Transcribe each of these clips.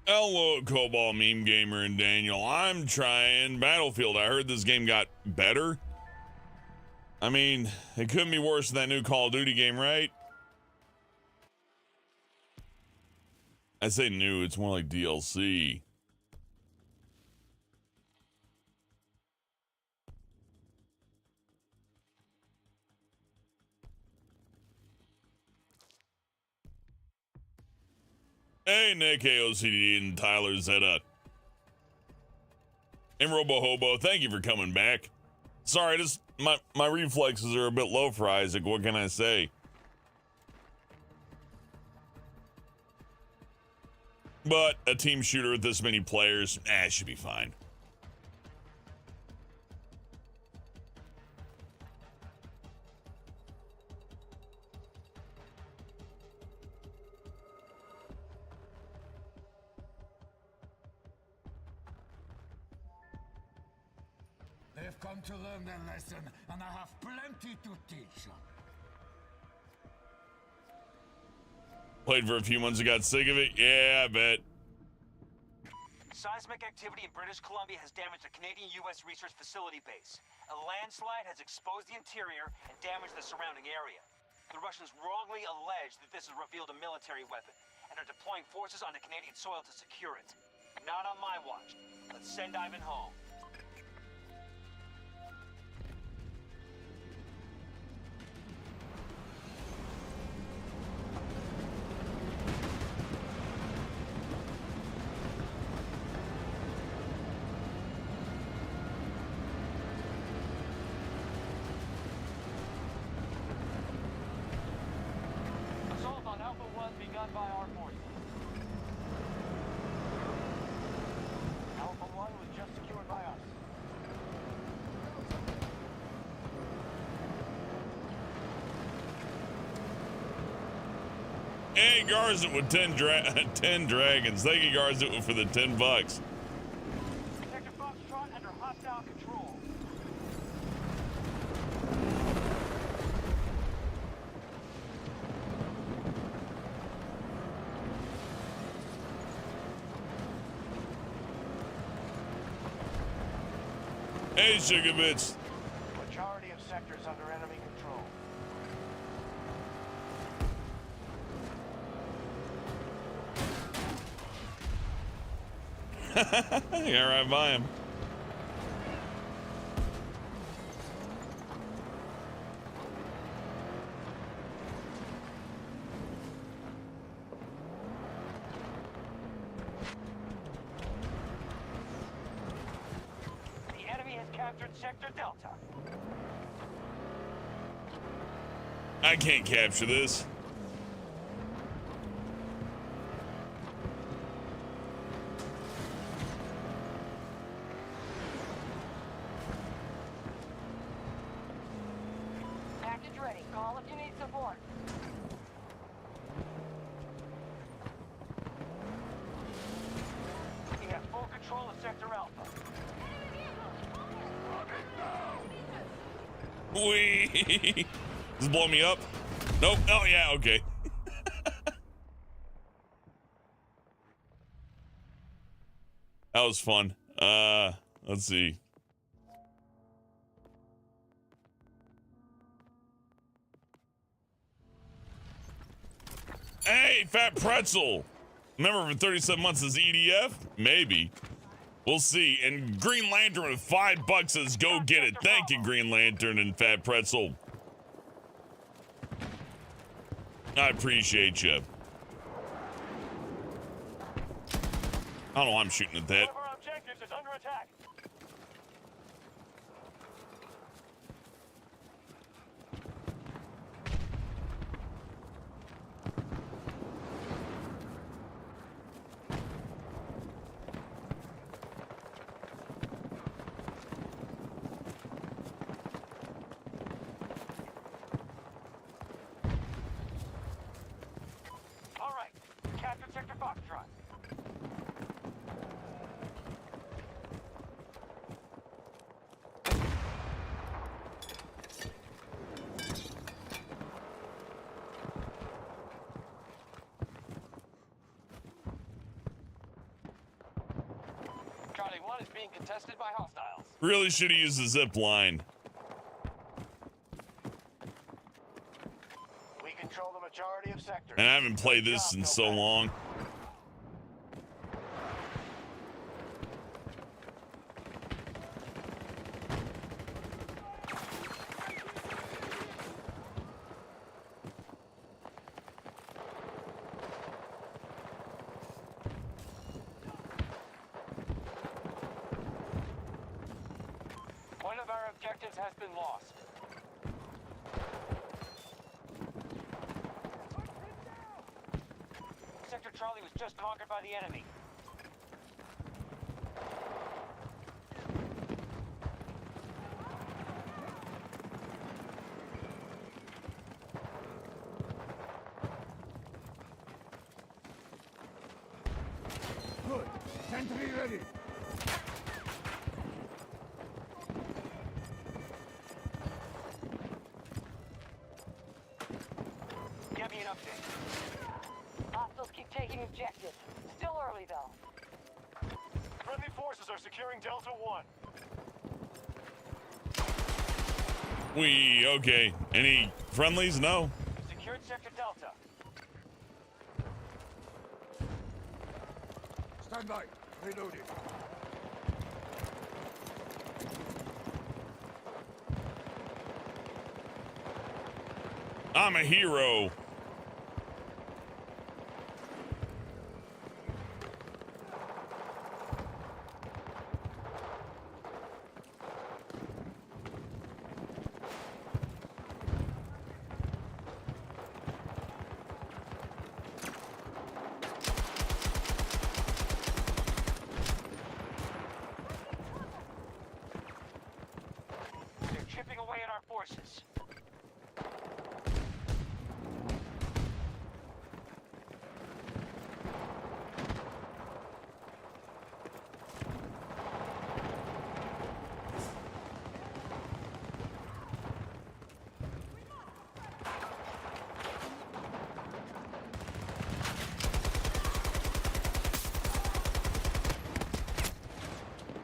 Hello, Cobalt Meme Gamer and Daniel. I'm trying Battlefield. I heard this game got better. I mean, it couldn't be worse than that new Call of Duty game, right? I say new, it's more like DLC. Hey, Nick, AOCD, and Tyler Zeta. And Robo Hobo, thank you for coming back. Sorry, just my reflexes are a bit low for Isaac. What can I say? But a team shooter with this many players, it should be fine. They've come to learn their lesson, and I have plenty to teach them. Played for a few months and got sick of it? Yeah, I bet. Seismic activity in British Columbia has damaged a Canadian-U.S. research facility base. A landslide has exposed the interior and damaged the surrounding area. The Russians wrongly allege that this has revealed a military weapon and are deploying forces onto Canadian soil to secure it. Not on my watch. Let's send Ivan home. Begun by our forces. Alpha 1 was just secured by us. Hey, Garzit with 10 dragons. Thank you, Garzit, for the $10. Sector Foxtrot under hostile control. Hey, Sugar Bits. Majority of sectors under enemy control. Yeah, right by him. The enemy has captured Sector Delta. I can't capture this. Package ready. Call if you need support. We have full control of Sector Alpha. Wee. Does it blow me up? Nope. Oh, yeah, okay. That was fun. Let's see. Hey, Fat Pretzel. Remember for 37 months as EDF? Maybe. We'll see. And Green Lantern with $5 says go get it. Thank you, Green Lantern and Fat Pretzel. I appreciate you. I don't know why I'm shooting at that. One of our objectives is under attack. All right, capture Sector Foxtrot. spot is being contested by hostiles. Really should have used the zip line. We control the majority of sectors. And I haven't played this in so long. One of our objectives has been lost. Sector Charlie was just conquered by the enemy. Good. Sentry ready. Give me an update. Hostiles keep taking objectives. Still early, though. Friendly forces are securing Delta 1. Okay. Any friendlies? No. Secured Sector Delta. Stand by. Reloading. I'm a hero. They're chipping away at our forces.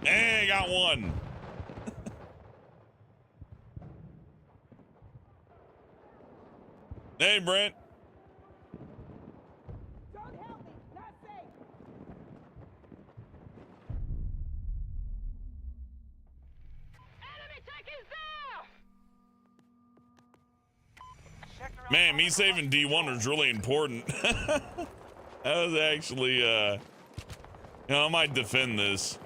Hey, got one. Hey, Brent. Don't help me. Not safe. Enemy taking there! Sector Man, me Alpha saving D1 is really important. That was actually, you know, I might defend this.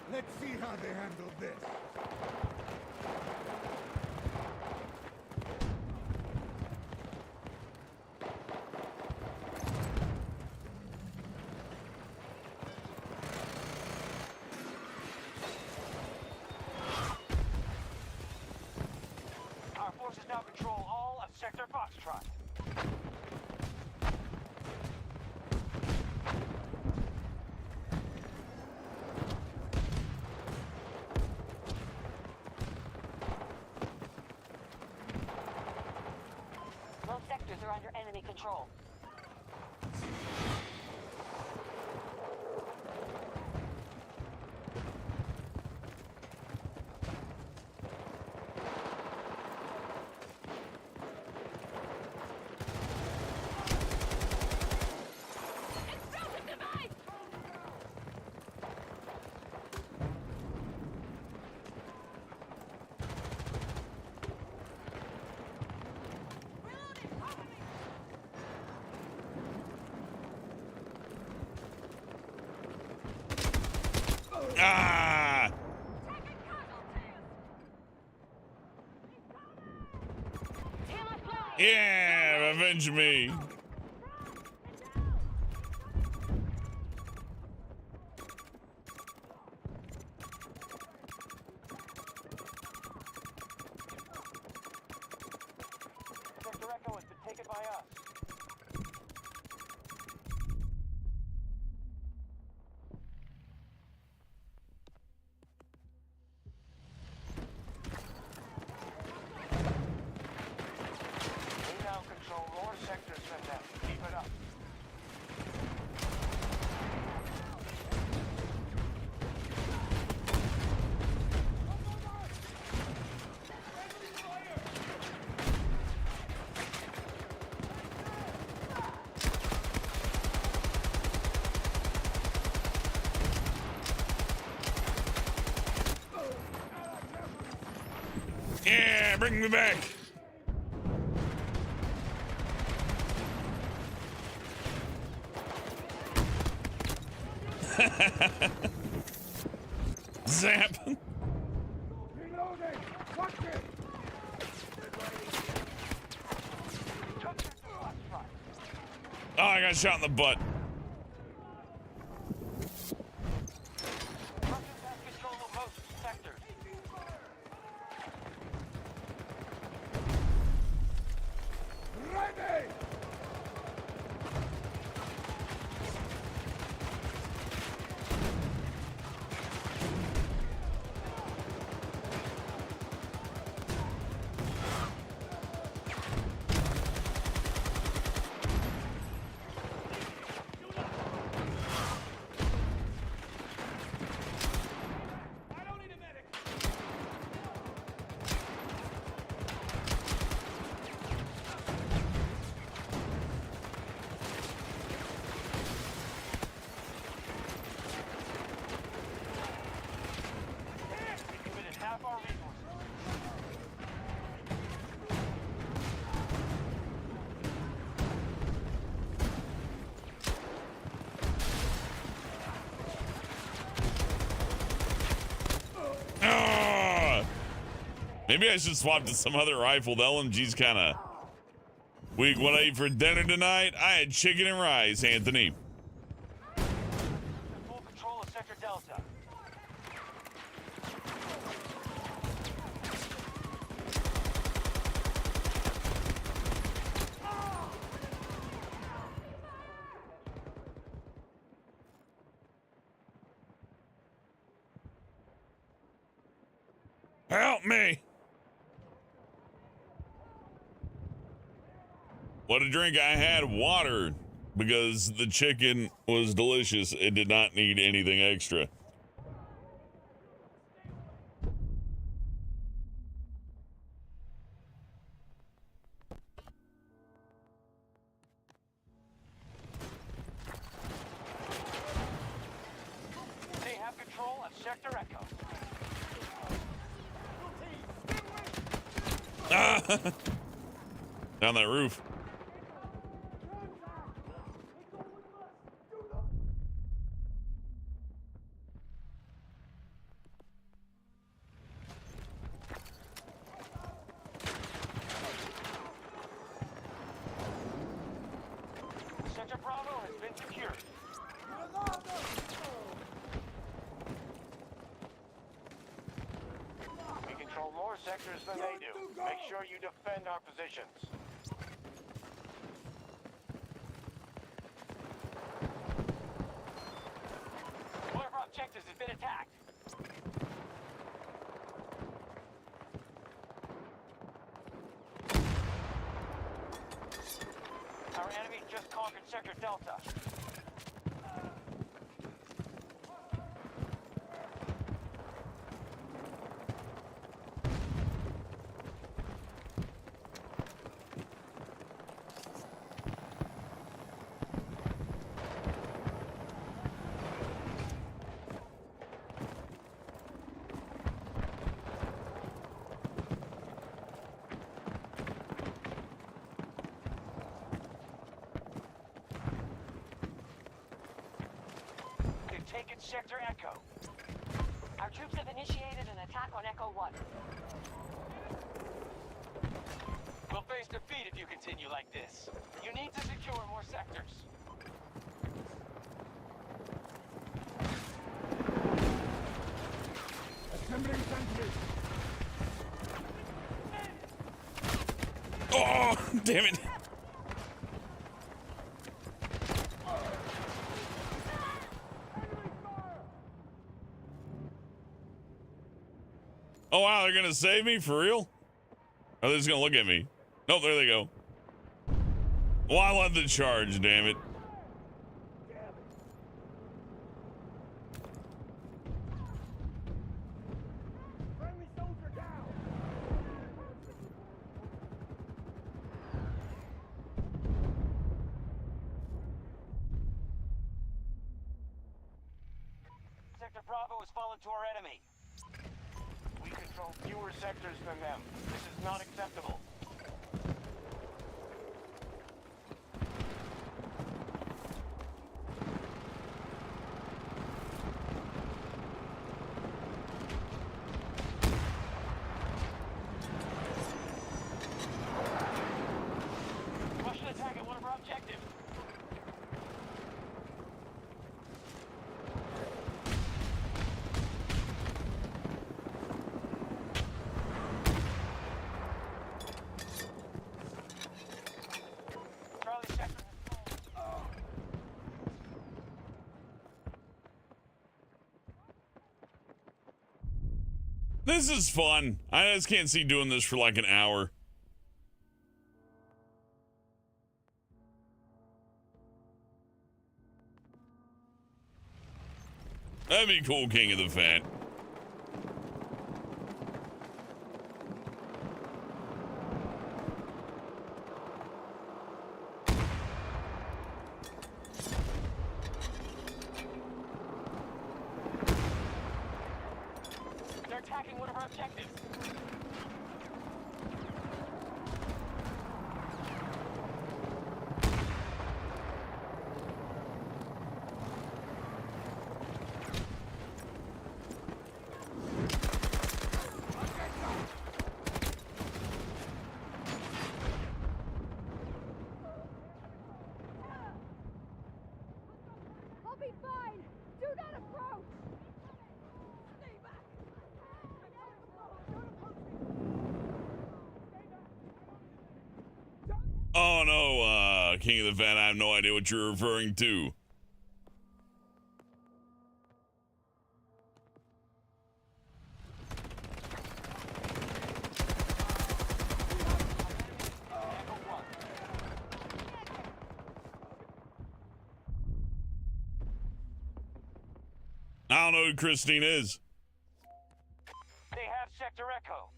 Let's see how they handle this. Our forces now control all of Sector Foxtrot. Both sectors are under enemy control. Explosive device! Ah! Yeah, avenge me. Sector Echo has been taken by us. bring me back. Zap. Reloading! Watch it! Oh, I got shot in the butt. Russians have control of most sectors. Ready! We committed half our resources. Ah! Maybe I should swap to some other rifle. The LMG's kind of weak. What I ate for dinner tonight? I had chicken and rice, Anthony. Full control of Sector Delta. Help me! What a drink. I had water because the chicken was delicious. It did not need anything extra. They have control of Sector Echo. Ah! Down that roof. Sector Bravo has been secured. We control more sectors than they do. Make sure you defend our positions. One of our objectives has been attacked. Our enemy just conquered Sector Delta. They've taken Sector Echo. Our troops have initiated an attack on Echo 1. We'll face defeat if you continue like this. You need to secure more sectors. Assembling sentries! Oh, damn it. Oh, wow, they're gonna save me? For real? Or are they just gonna look at me? Nope, there they go. Well, I led the charge, damn it. Friendly soldier down! Sector Bravo has fallen to our enemy. We control control fewer sectors than them. This is not acceptable. Russian attack at one of our objectives. Charlie sector has fallen. This is fun. I just can't see doing this for like an hour. That'd be cool, King of the Fat. They're attacking one of our objectives. I'll be fine. Do not approach. Stay back. Oh no, King of the Fat, I have no idea what you're referring to. I don't know who Christine is. They have Sector Echo.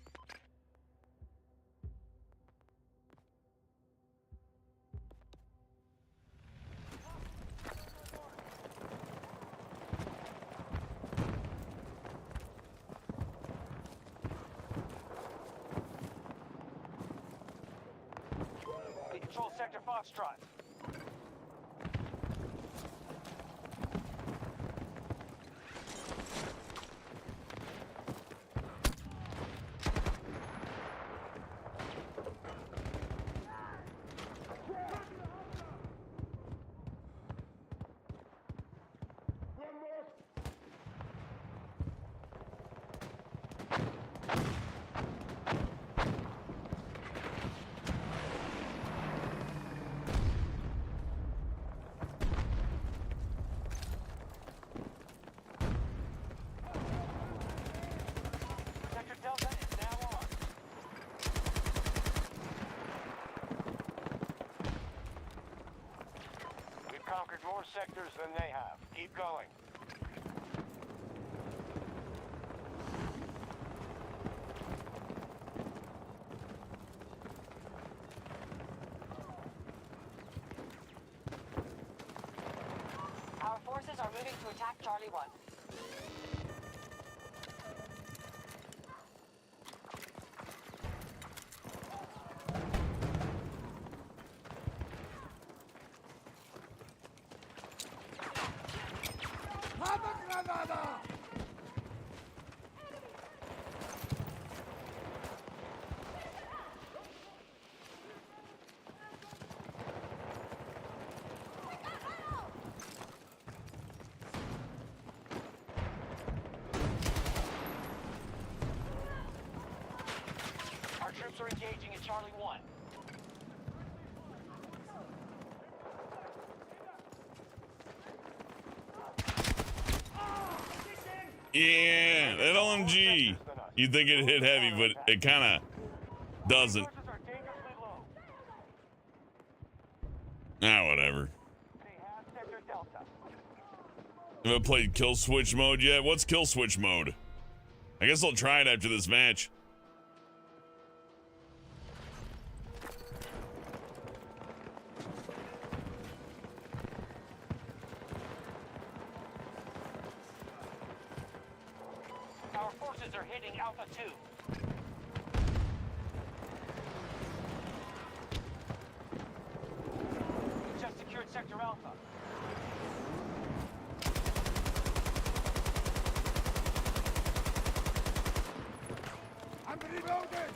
They control Sector Foxtrot. Sector Delta is now on. We've conquered more sectors than they have. Keep going. Our forces are moving to attack Charlie 1. Our troops are engaging at Charlie 1. Yeah, that LMG. You think it hit heavy, but it kind of doesn't. Forces are dangerously low. Ah, whatever. They have Sector Delta. Have I played kill switch mode yet? What's kill switch mode? I guess I'll try it after this match. Our Our forces are hitting Alpha 2. We just secured Sector Alpha. I'm reloading!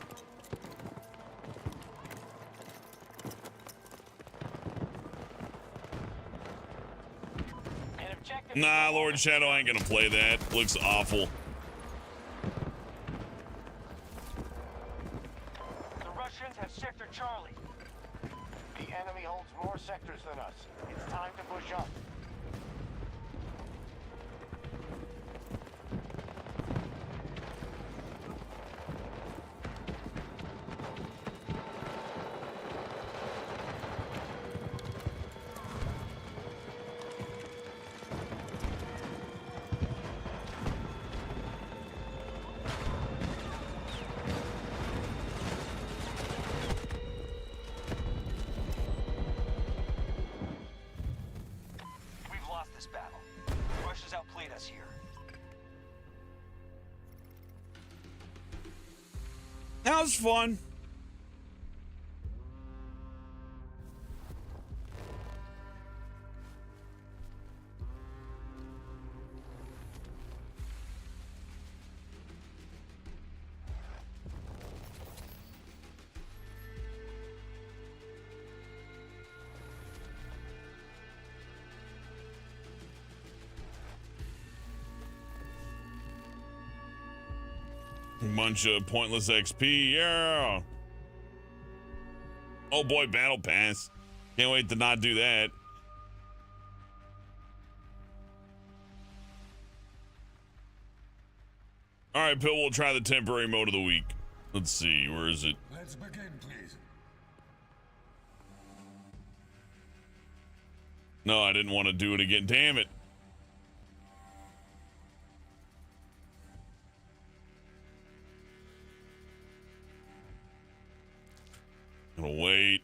An objective. Nah, Lord Shadow ain't gonna play that. Looks awful. The Russians have Sector Charlie. The enemy holds more sectors than us. It's time to push up. We've lost this battle. Russia's outplayed us here. That was fun. Bunch of pointless XP, yeah. Oh boy, battle pass. Can't wait to not do that. All right, Pill, we'll try the temporary mode of the week. Let's see, where is it? Let's begin, please. No, I didn't want to do it again. Damn it. Gonna wait.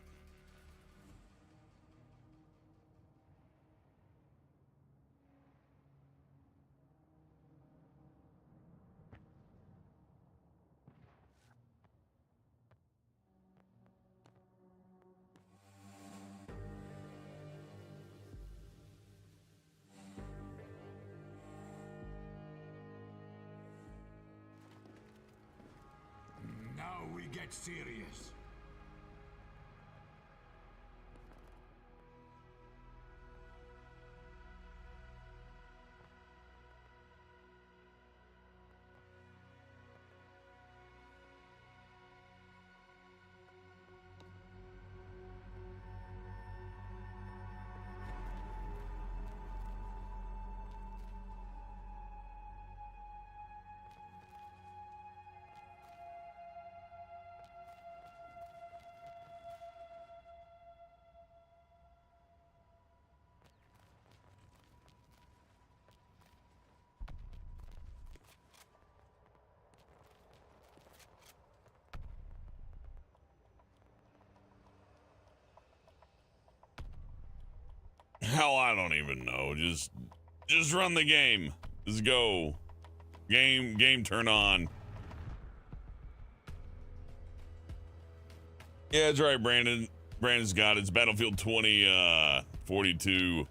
Now we get serious. Hell, I don't even know. Just run the game. Let's go. Game turn on. Yeah, that's right, Brandon. Brandon's got it. It's Battlefield 2042.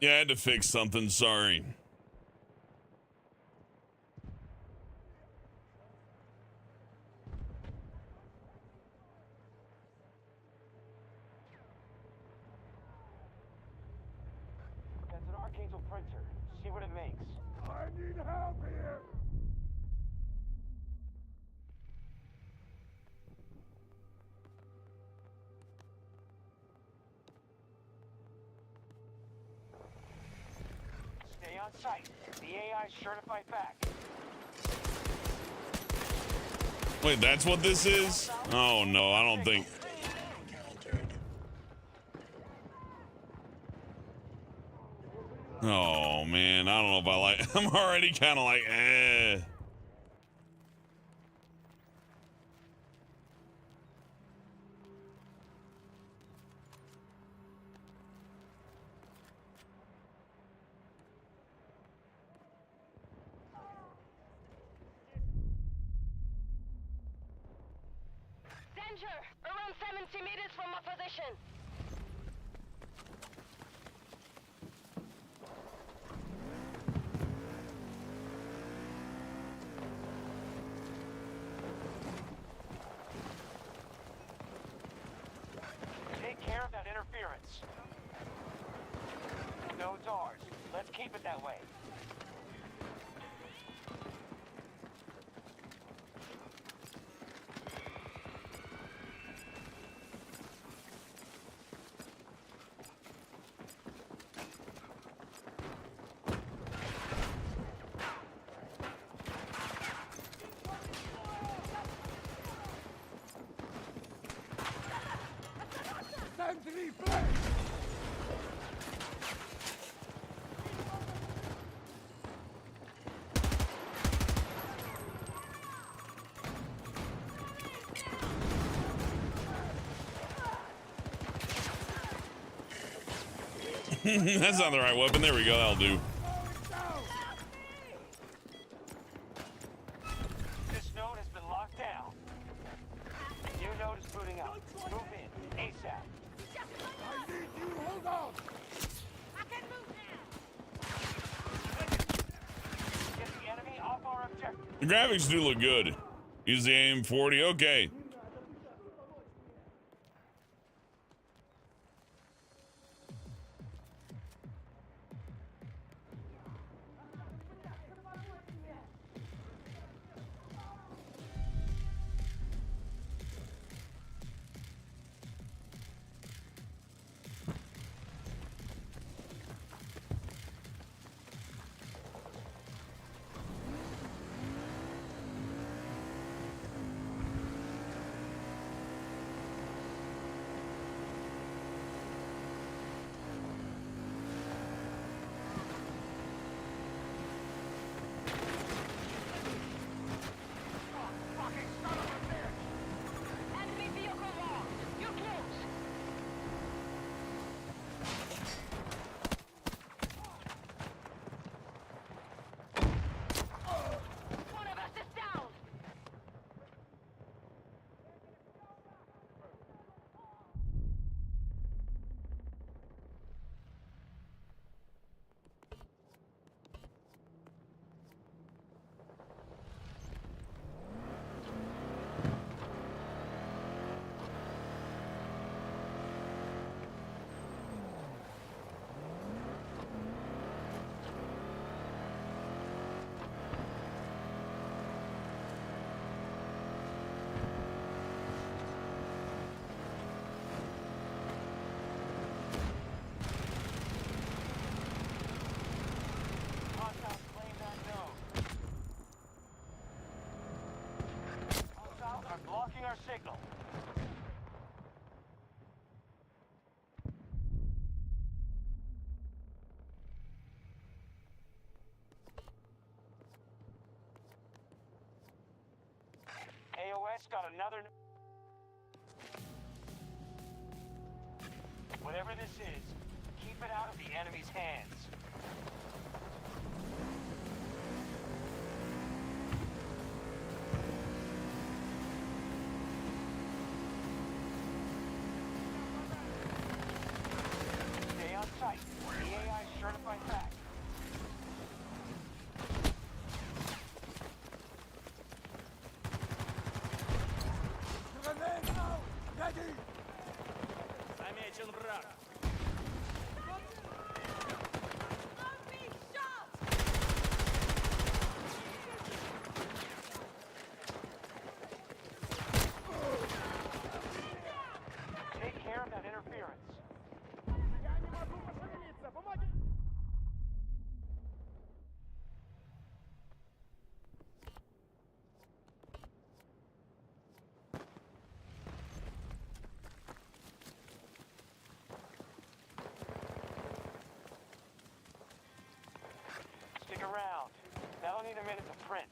Yeah, I had to fix something. Sorry. That's an Archangel printer. See what it makes. I need help here! Stay on site. The AI's sure to fight back. Wait, that's what this is? Oh no, I don't think. Oh man, I don't know if I like. I'm already kind of like, eh. Danger! Around 70 meters from my position. Take care of that interference. No, it's ours. Let's keep it that way. Sentry flame! That's not the right weapon. There we go. That'll do. This node has been locked down. New node is booting up. Move in, ASAP. I need you, hold on! I can move now. Get the enemy off our objective. The graphics do look good. Use the aim 40. Okay. Enemy vehicle lost. You're close. One of us is down. Hostiles claim that node. Hostiles are blocking our signal. AOS got another. Whatever this is, keep it out of the enemy's hands. Stay on site. The AI is sure to Замечен враг. Take care of that interference. Stick around. That'll need a minute to print.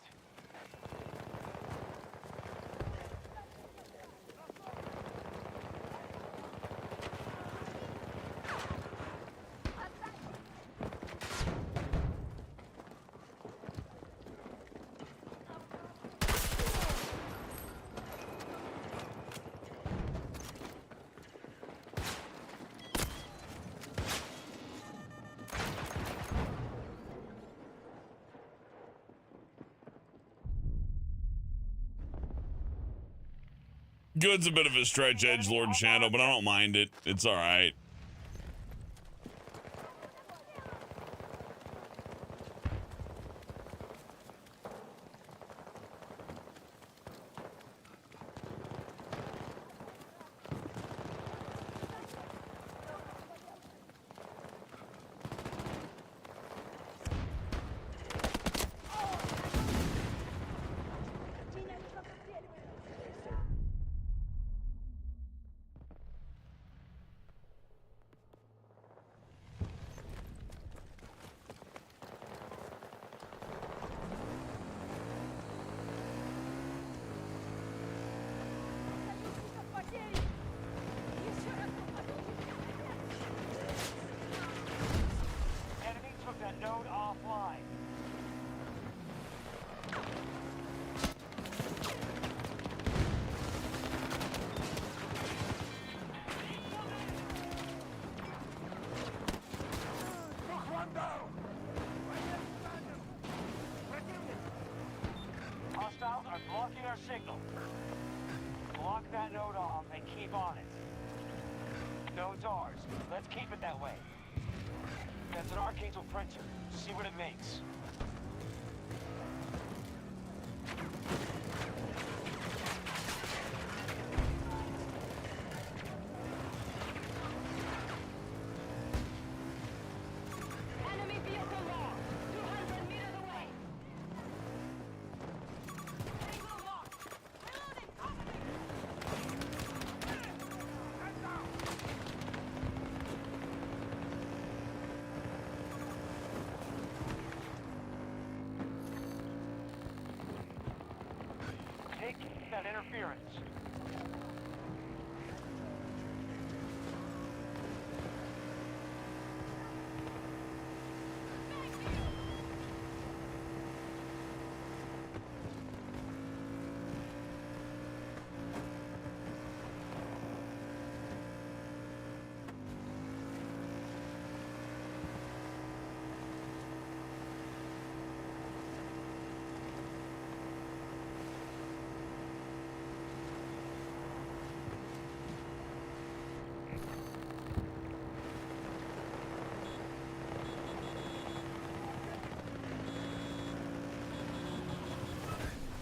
Good's a bit of a stretch, Edgelord Shadow, but I don't mind it. It's all right. Enemy took that node offline. Hostiles are blocking our signal. Block that node off and keep on it. Node's ours. Let's keep it that way. That's an Archangel printer. See what it makes. Enemy vehicle lost. 200 meters away. Vehicle lost. Reloading. Cover me. Take that interference.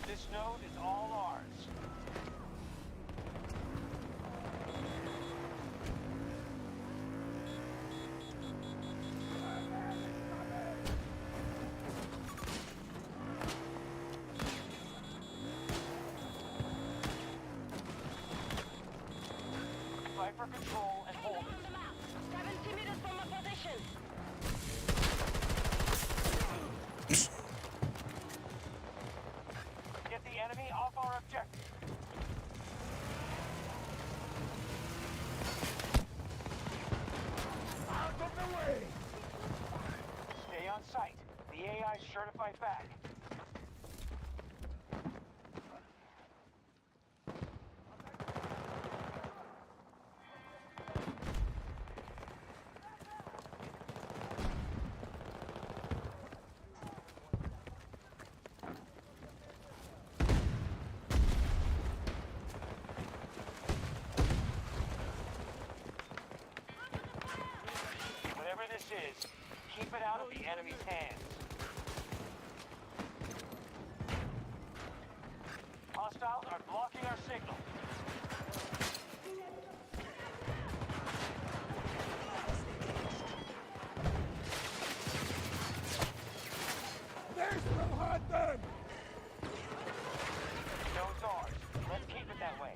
This node is all ours. Fight for control and hold it. 70 meters from my position. Get the enemy off our objective. Out of the way! Stay on site. The AI's sure to fight back. this is, keep it out of the enemy's hands. Hostiles are blocking our signal. There's no hot them! Those ours. Let's keep it that way.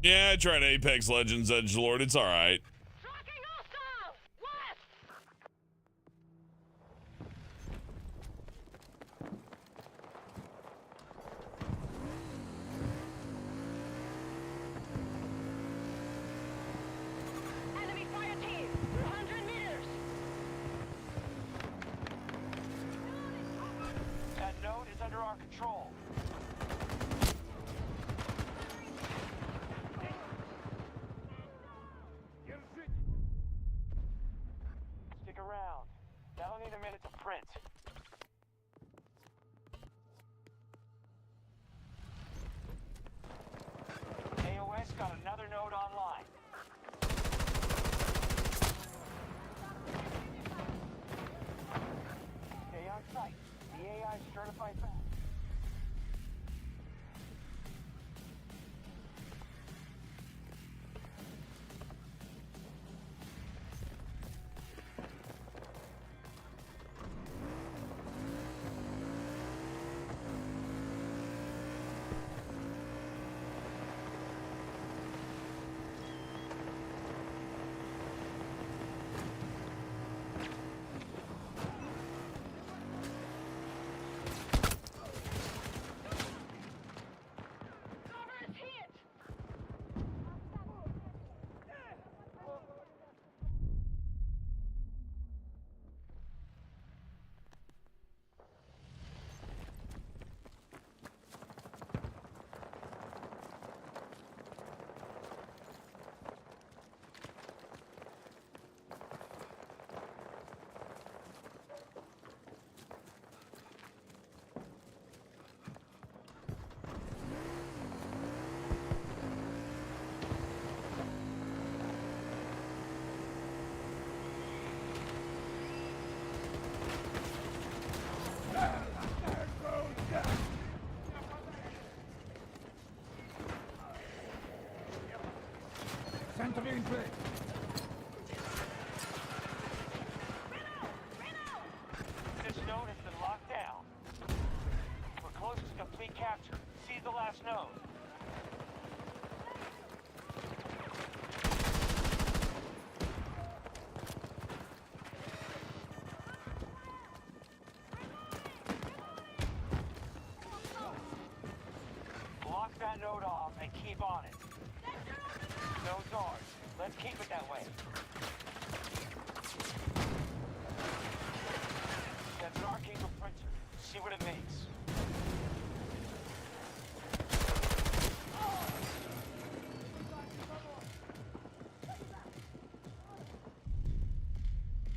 Yeah, I tried Apex Legends Edgelord. It's alright. Tracking hostile! West! Enemy fire team! 100 meters! That node is under our control. Stick around. That'll need a minute to print. AOS got another node online. Stay on site. The AI is certified fast. Cover is hit! Sentry in place. This node has been locked down. We're close to complete capture. Seize the last node. Block that node off and keep on it. Node's ours. Let's keep it that way. That's an arcade printer. See what it makes.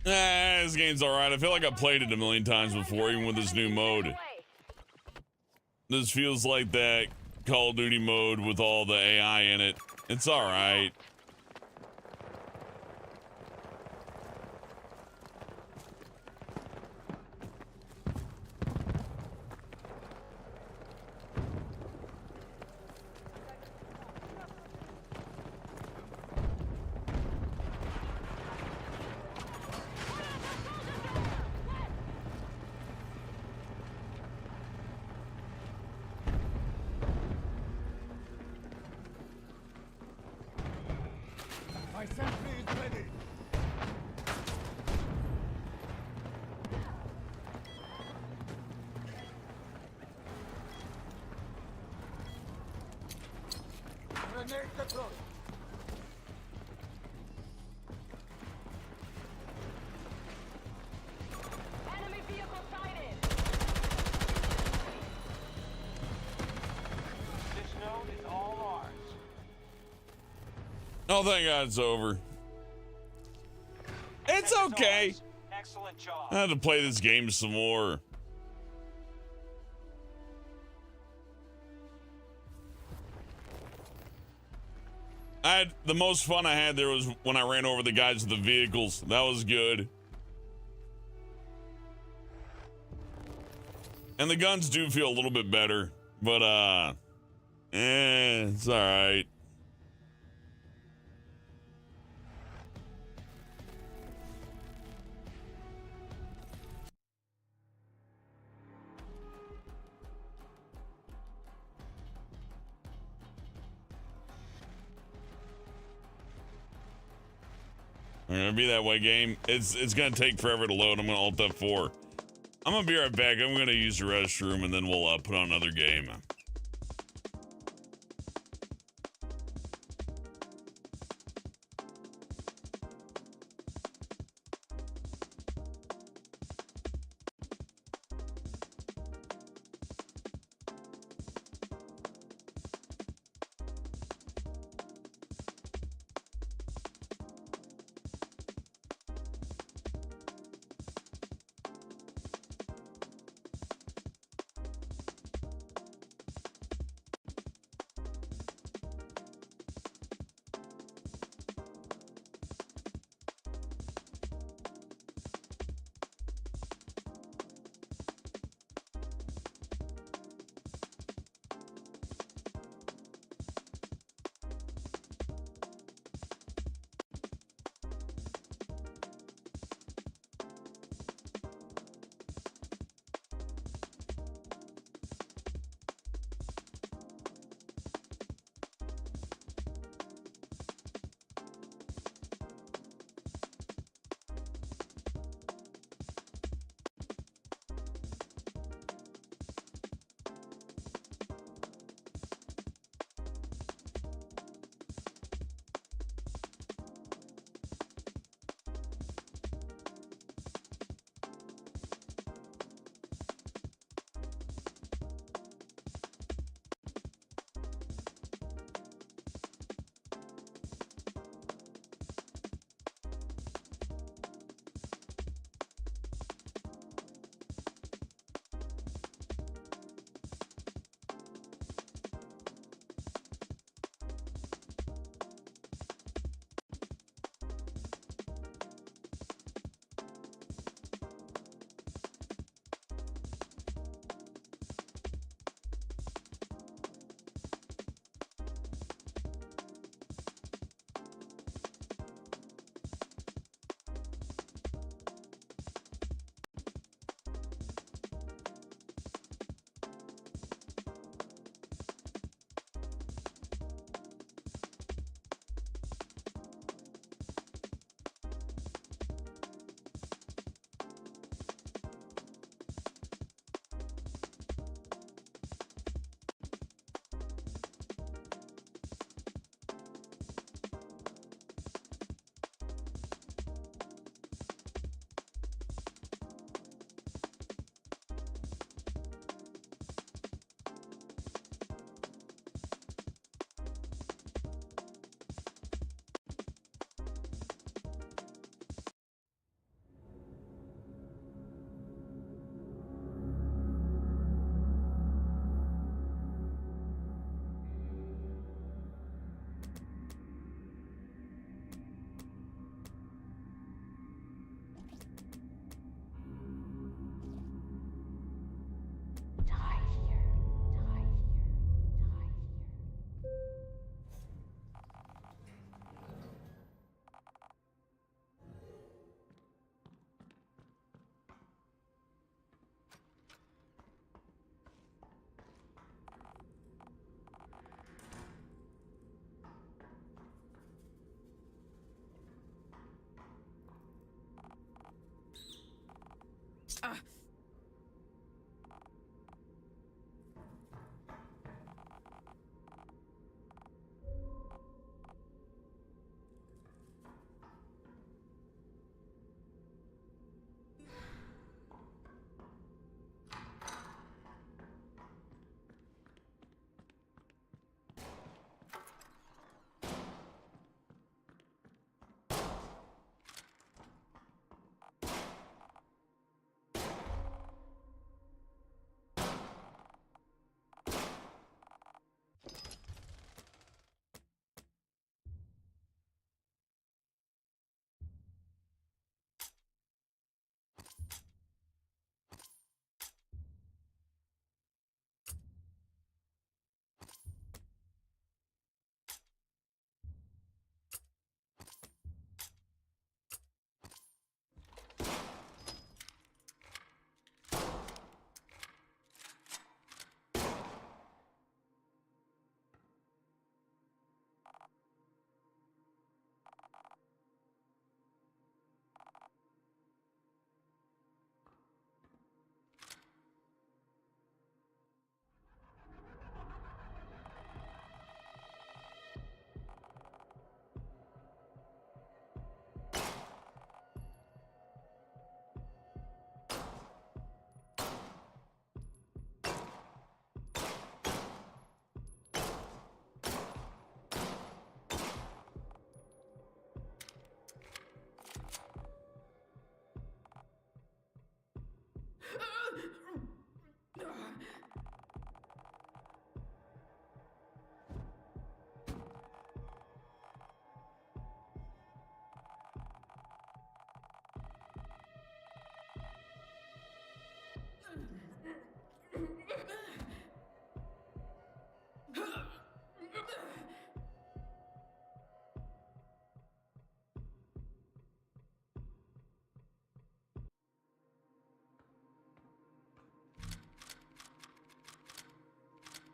This game's alright. I feel like I've played it a million times before, even with this new mode. This feels like that Call of Duty mode with all the AI in it. It's alright. Grenade deployed. Enemy vehicle sighted. This node is all ours. Oh, thank God it's over. It's Sector's okay. ours. Excellent job. I had to play this game some more. The most fun I had there was when I ran over the guys with the vehicles. That was good. And the guns do feel a little bit better, but it's all right. I'm gonna be that way, game. It's gonna take forever to load. I'm gonna alt F4. I'm gonna be right back. I'm gonna use the restroom and then we'll put on another game.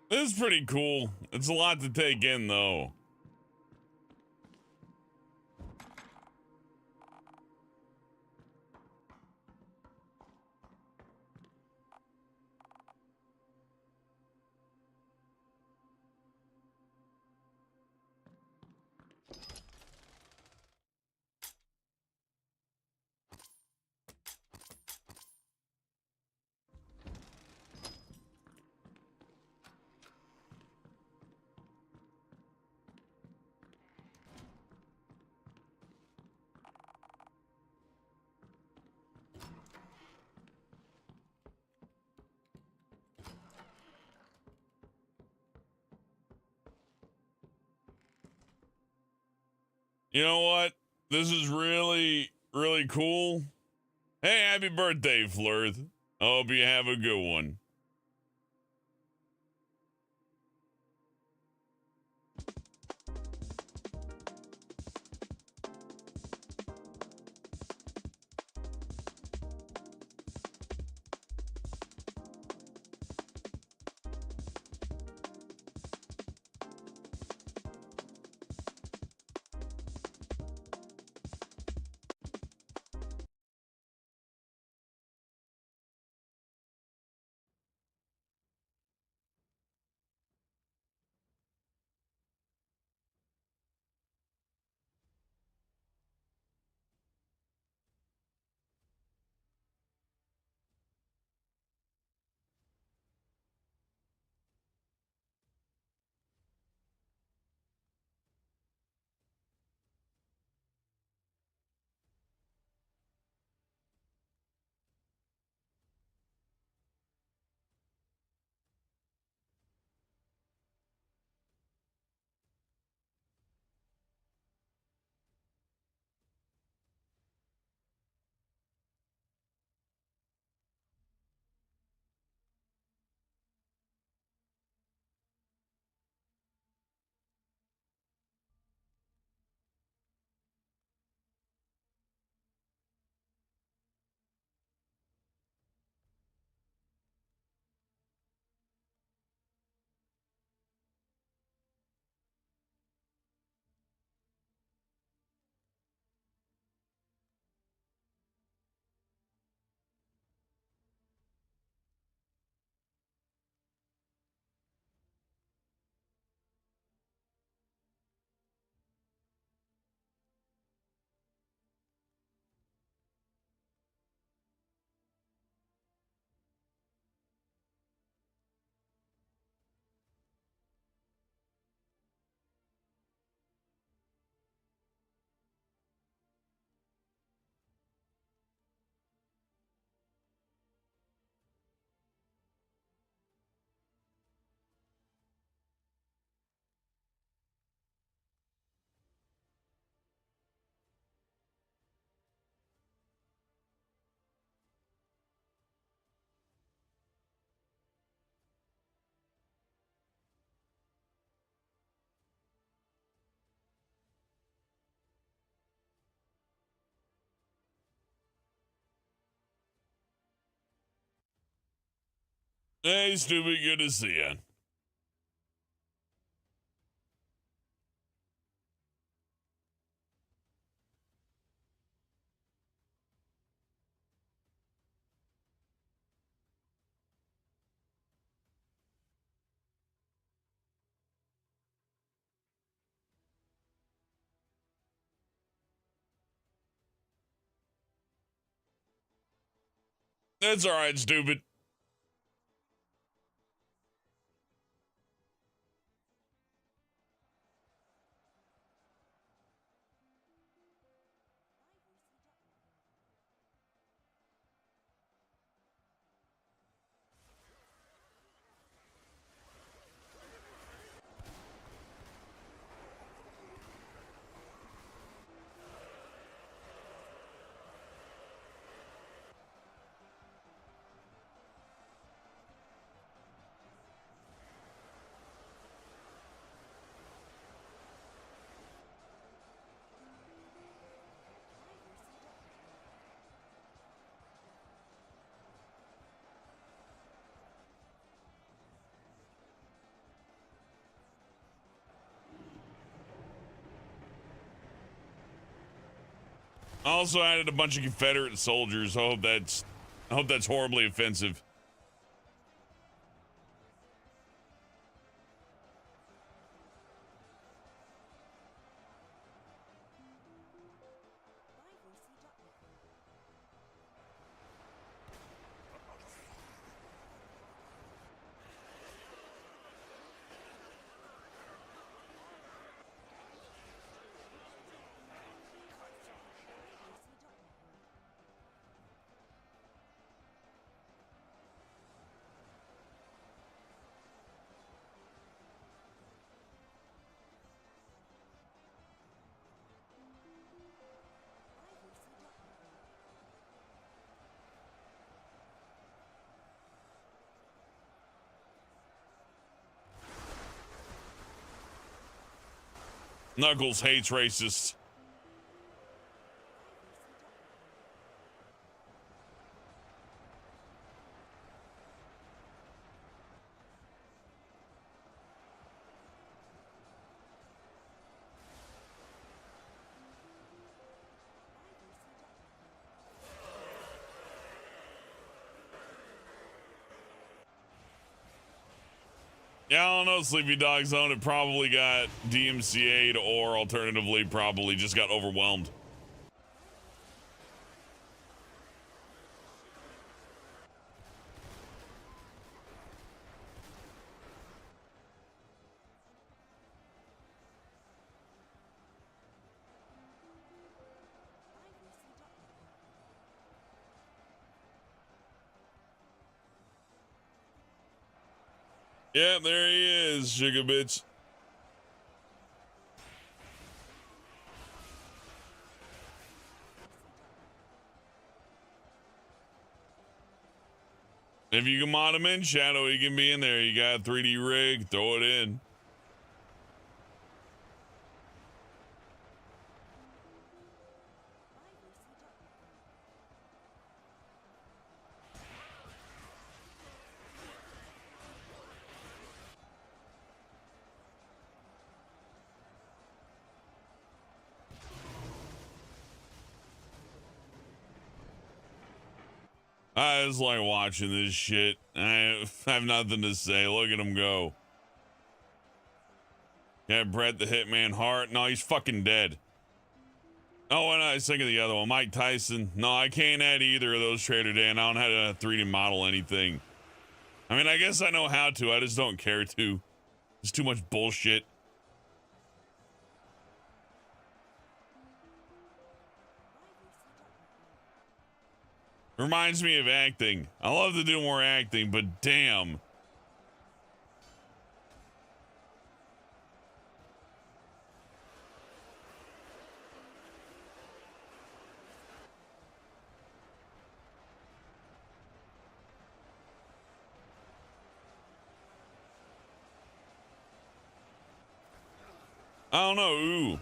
This is pretty cool. It's a lot to take in, though. You know what? This is really, really cool. Hey, happy birthday, Flirth. I hope you have a good one. Hey, stupid, good to see ya. That's all right, stupid. Also added a bunch of Confederate soldiers. I hope that's horribly offensive. Knuckles hates racists. Yeah, I don't know, Sleepy Dog Zone. It probably got DMCA'd or alternatively probably just got overwhelmed. Yeah, there he is, sugar bitch. If you can mod him in, Shadow, he can be in there. You got a 3D rig, throw it in. I just like watching this shit. I have nothing to say. Look at him go. Yeah, Brett the Hitman Hart. No, he's fucking dead. Oh, and I was thinking of the other one, Mike Tyson. No, I can't add either of those, Trader Dan. I don't know how to 3D model anything. I mean, I guess I know how to. I just don't care to. It's too much bullshit. Reminds me of acting. I love to do more acting, but damn. I don't know. Ooh.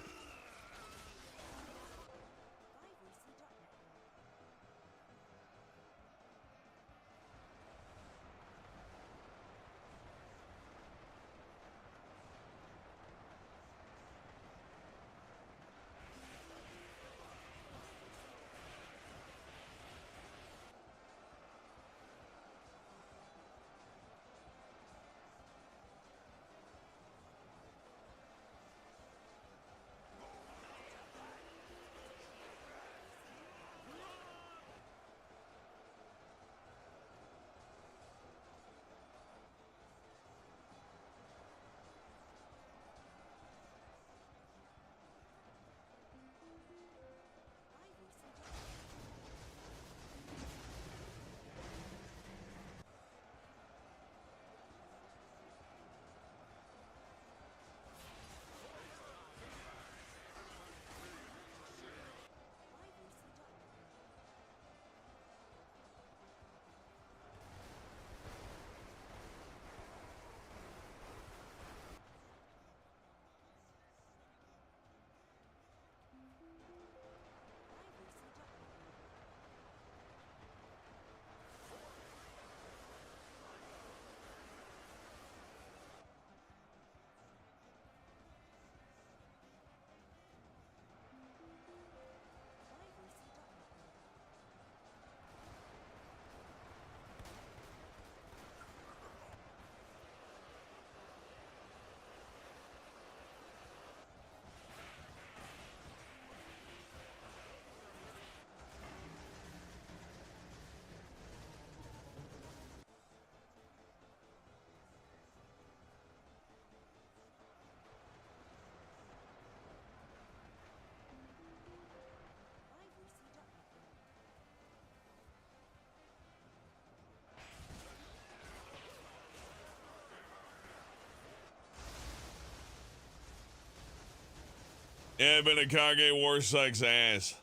Yeah, but Akage War sucks ass.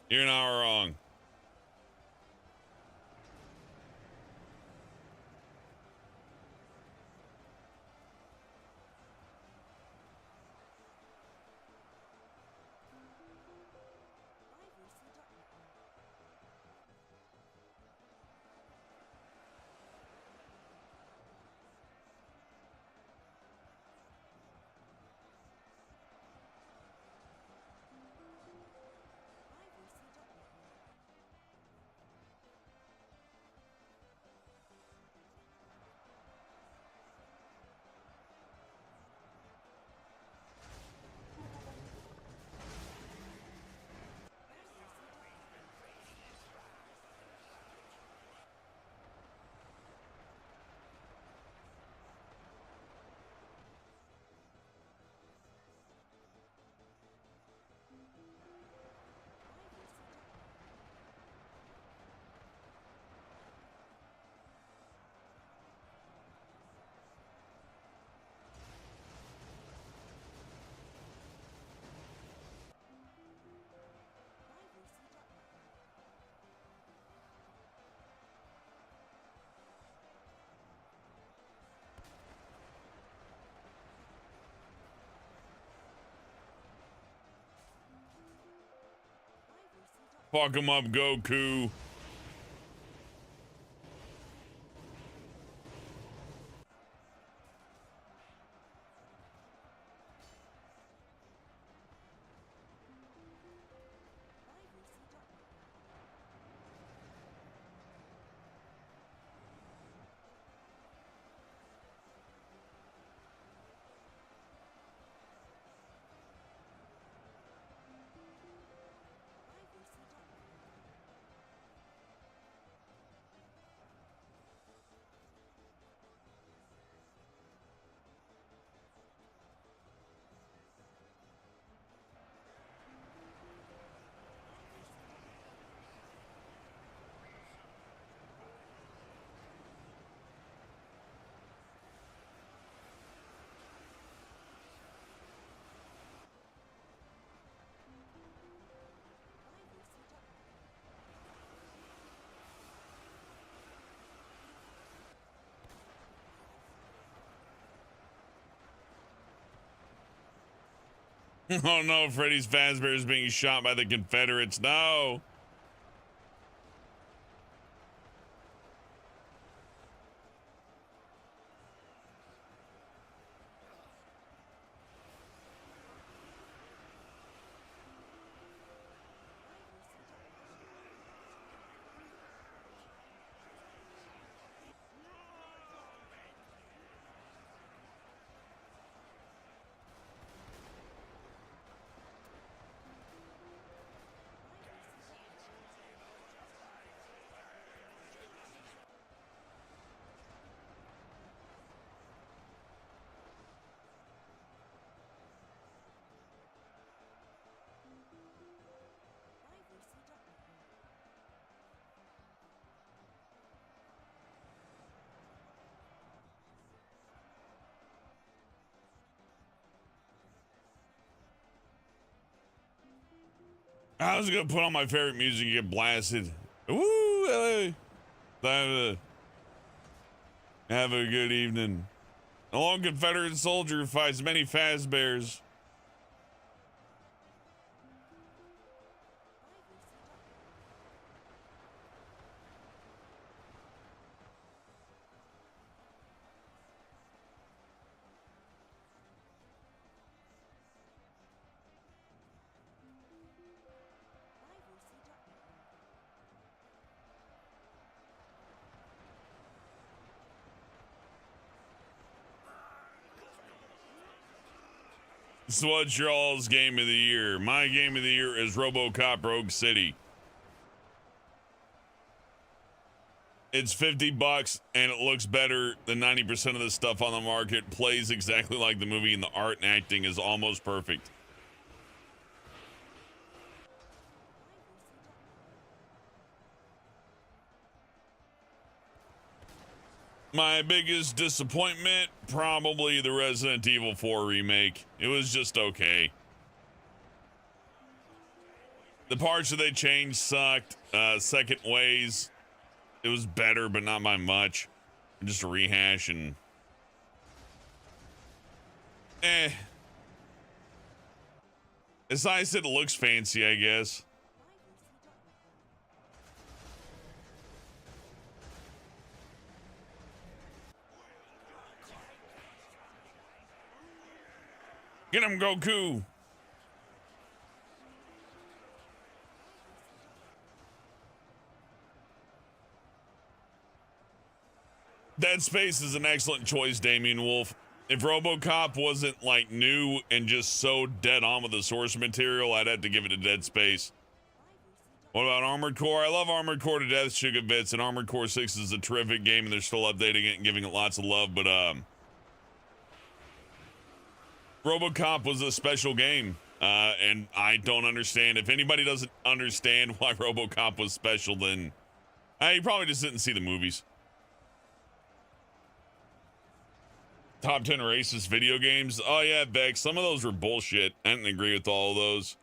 You're not wrong. Fuck him up, Goku. Oh no, Freddy's Fazbear is being shot by the Confederates. No. I was gonna put on my favorite music and get blasted. Woo! Hey. Have a good evening. A lone Confederate soldier fights many Fazbears. So what's your all's game of the year? My game of the year is RoboCop Rogue City. It's $50 and it looks better than 90% of the stuff on the market. Plays exactly like the movie and the art and acting is almost perfect. My biggest disappointment, probably the Resident Evil 4 remake. It was just okay. The parts that they changed sucked. Second Ways, it was better, but not by much. Just a rehash and It's nice that it looks fancy, I guess. Get him, Goku. Dead Space is an excellent choice, Damien Wolf. If RoboCop wasn't like new and just so dead on with the source material, I'd have to give it to Dead Space. What about Armored Core? I love Armored Core to death, Sugar Bits, and Armored Core 6 is a terrific game, and they're still updating it and giving it lots of love, but RoboCop was a special game, and I don't understand. If anybody doesn't understand why RoboCop was special, then you probably just didn't see the movies. Top 10 racist video games. Oh yeah, Beck, some of those were bullshit. I didn't agree with all of those.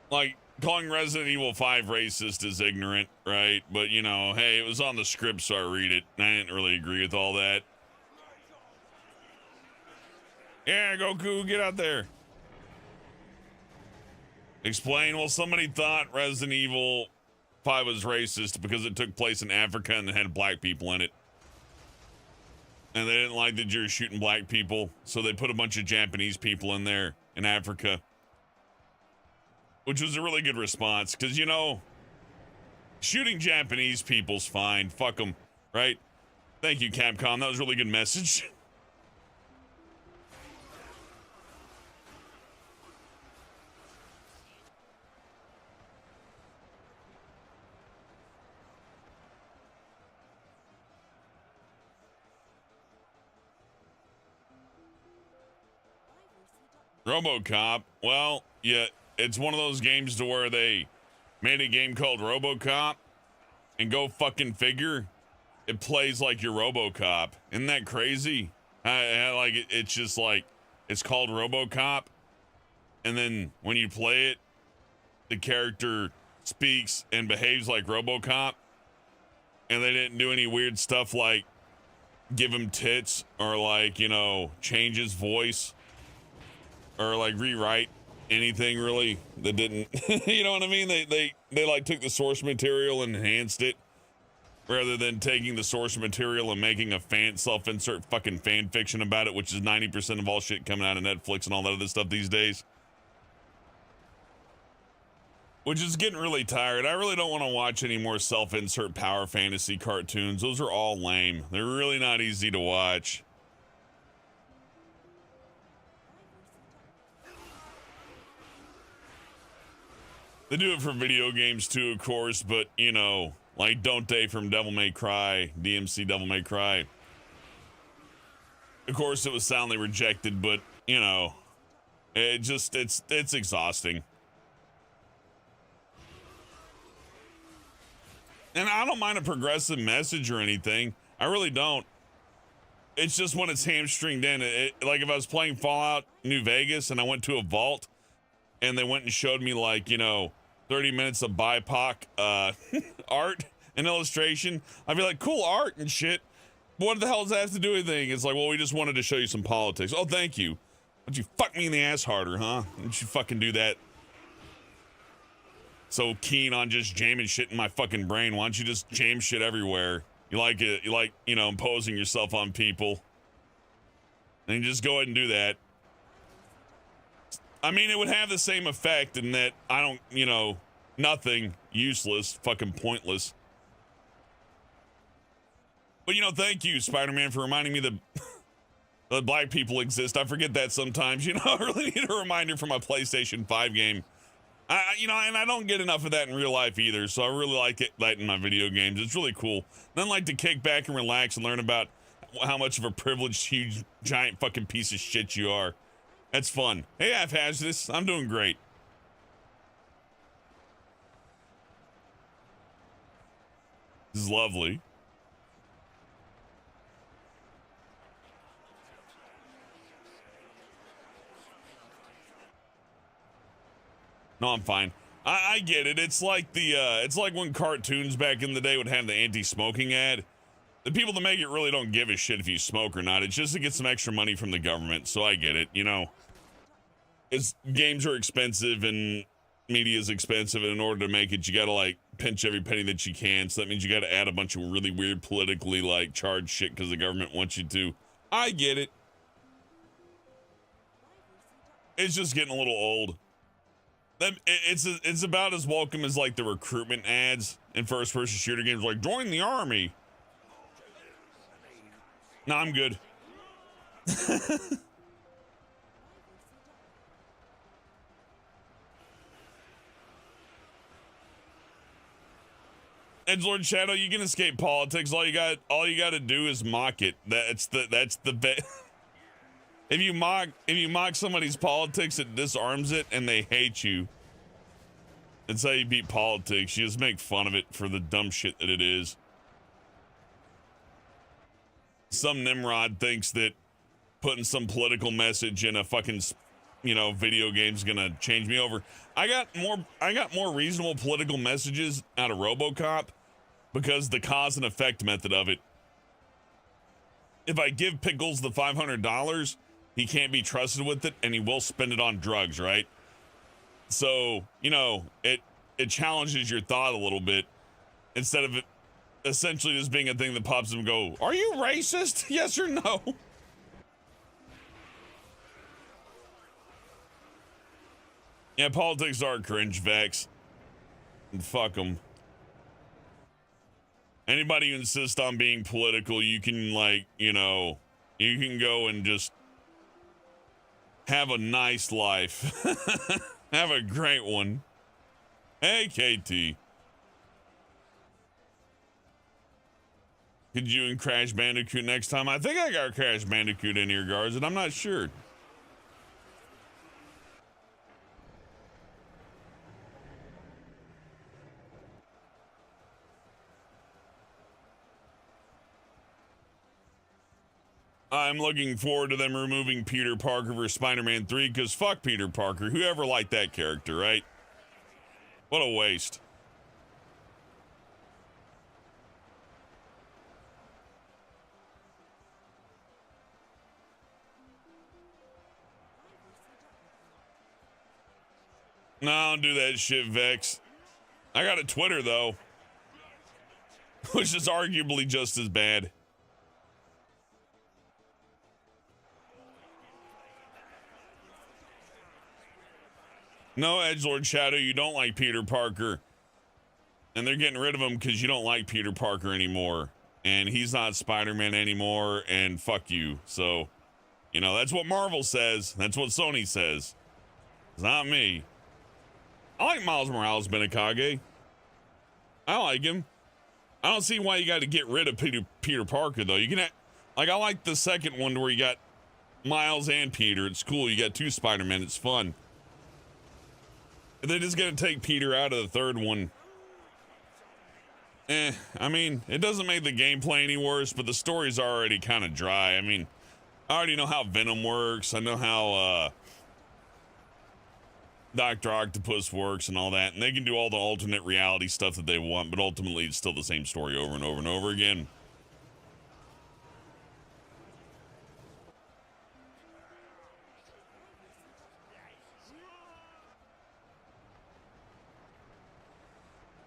Like, calling Resident Evil 5 racist is ignorant, right? But, you know, hey, it was on the script, so I read it. I didn't really agree with all that. Yeah, Goku, get out there. Explain. Well, somebody thought Resident Evil 5 was racist because it took place in Africa and it had black people in it. And they didn't like that you're shooting black people, so they put a bunch of Japanese people in there in Africa. Which was a really good response, because, you know, shooting Japanese people's fine. Fuck them, right? Thank you, Capcom. That was a really good message. RoboCop, well, yeah, it's one of those games to where they made a game called RoboCop, and go fucking figure, it plays like your RoboCop. Isn't that crazy? It's just like, it's called RoboCop, and then when you play it, the character speaks and behaves like RoboCop, and they didn't do any weird stuff like give him tits or like, you know, change his voice or like rewrite anything really that didn't you know what I mean? They like took the source material and enhanced it rather than taking the source material and making a self-insert fucking fan fiction about it, which is 90% of all shit coming out of Netflix and all that other stuff these days. Which is getting really tired. I really don't want to watch any more self-insert power fantasy cartoons. Those are all lame. They're really not easy to watch. They do it for video games too, of course, but, you know, like Dante from Devil May Cry, DMC Devil May Cry. Of course, it was soundly rejected, but, you know, it's exhausting. And I don't mind a progressive message or anything. I really don't. It's just when it's hamstringed in. Like if I was playing Fallout New Vegas and I went to a vault and they went and showed me, like, you know, 30 minutes of BIPOC art and illustration, I'd be like, cool art and shit. But what the hell does that have to do with anything? It's like, well, we just wanted to show you some politics. Oh, thank you. Why don't you fuck me in the ass harder, huh? Why don't you fucking do that? So keen on just jamming shit in my fucking brain. Why don't you just jam shit everywhere? You like it, you like, you know, imposing yourself on people. And you just go ahead and do that. I mean, it would have the same effect in that I don't, you know, nothing, useless, fucking pointless. But, you know, thank you, Spider-Man, for reminding me that black people exist. I forget that sometimes. You know, I really need a reminder for my PlayStation 5 game. You know, and I don't get enough of that in real life either, so I really like that in my video games. It's really cool. Then like to kick back and relax and learn about how much of a privileged, huge, giant fucking piece of shit you are. That's fun. Hey, I've had this. I'm doing great. This is lovely. No, I'm fine. I get it. It's like it's like when cartoons back in the day would have the anti-smoking ad. The people that make it really don't give a shit if you smoke or not. It's just to get some extra money from the government. So I get it. You know, games are expensive and media is expensive, and in order to make it, you gotta like pinch every penny that you can. So that means you gotta add a bunch of really weird politically like charged shit because the government wants you to. I get it. It's just getting a little old. It's about as welcome as like the recruitment ads in first-person shooter games, like join the army. No, I'm good. Edgelord Shadow, you can escape politics. All you got to do is mock it. That's the best. If you mock somebody's politics, it disarms it, and they hate you. That's how you beat politics. You just make fun of it for the dumb shit that it is. Some Nimrod thinks that putting some political message in a fucking, video game's gonna change me over. I got more reasonable political messages out of RoboCop because the cause and effect method of it. If I give Pickles the $500, he can't be trusted with it, and he will spend it on drugs, right? So, it challenges your thought a little bit instead of it essentially just being a thing that pops up and go, are you racist? Yes or no? Yeah, politics are cringe, Vex. And fuck them. Anybody who insists on being political, you can you can go and just have a nice life. Have a great one. Hey, KT. Could you and Crash Bandicoot next time? I think I got Crash Bandicoot in here, guards, and I'm not sure. I'm looking forward to them removing Peter Parker for Spider-Man 3, because fuck Peter Parker. Whoever liked that character, right? What a waste. No, don't do that shit, Vex. I got a Twitter, though, which is arguably just as bad. No, Edgelord Shadow, you don't like Peter Parker. And they're getting rid of him because you don't like Peter Parker anymore. And he's not Spider-Man anymore, and fuck you. So, that's what Marvel says. That's what Sony says. It's not me. I like Miles Morales, Benekage. I like him. I don't see why you got to get rid of Peter Parker, though. You can, I like the second one where you got Miles and Peter. It's cool. You got two Spider-Men. It's fun. They're just going to take Peter out of the third one. I mean, it doesn't make the gameplay any worse, but the story's already kind of dry. I mean, I already know how Venom works. I know how Dr. Octopus works and all that. And they can do all the alternate reality stuff that they want, but ultimately it's still the same story over and over and over again.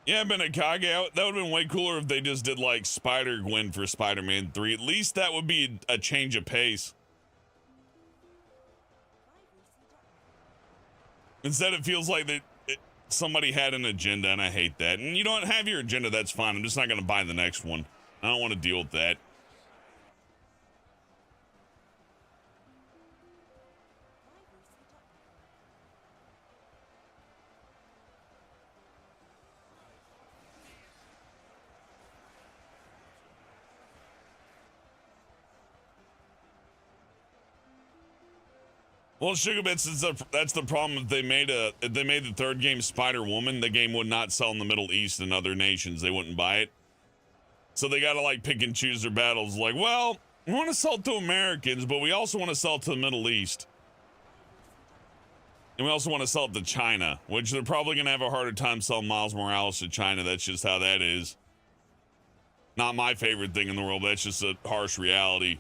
Yeah, Benekage, that would have been way cooler if they just did like Spider-Gwen for Spider-Man 3. At least that would be a change of pace. Instead, it feels like that somebody had an agenda, and I hate that. And you don't have your agenda, that's fine. I'm just not going to buy the next one. I don't want to deal with that. Well, Sugar Bits, that's the problem. If they made the third game Spider-Woman, the game would not sell in the Middle East and other nations. They wouldn't buy it. So they got to like pick and choose their battles. Like, well, we want to sell it to Americans, but we also want to sell it to the Middle East. And we also want to sell it to China, which they're probably going to have a harder time selling Miles Morales to China. That's just how that is. Not my favorite thing in the world. That's just a harsh reality.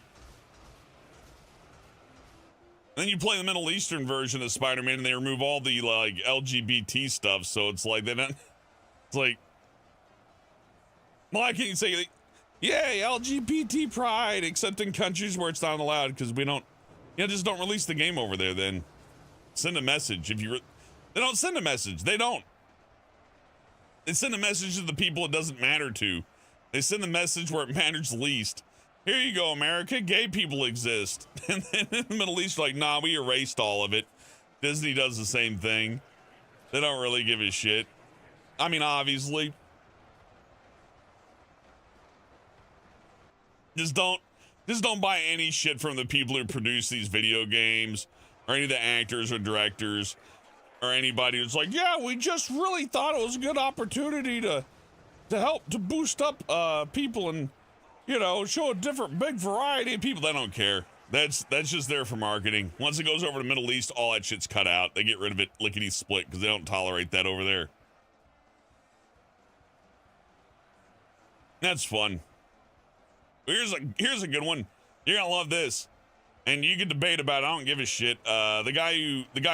And then you play the Middle Eastern version of Spider-Man and they remove all the like LGBT stuff. So it's like they don't, it's like, why can't you say, like, yay, LGBT pride, except in countries where it's not allowed because we don't, just don't release the game over there then. Send a message. If you, they don't send a message. They don't. They send a message to the people it doesn't matter to. They send the message where it matters least. Here you go, America. Gay people exist. And then in the Middle East, like, nah, we erased all of it. Disney does the same thing. They don't really give a shit. I mean, obviously. Just don't buy any shit from the people who produce these video games or any of the actors or directors or anybody who's like, yeah, we just really thought it was a good opportunity to help to boost up people and, show a different big variety of people. They don't care. That's just there for marketing. Once it goes over to the Middle East, all that shit's cut out. They get rid of it lickety split because they don't tolerate that over there. That's fun. Here's a good one. You're gonna love this. And you can debate about it. I don't give a shit. The guy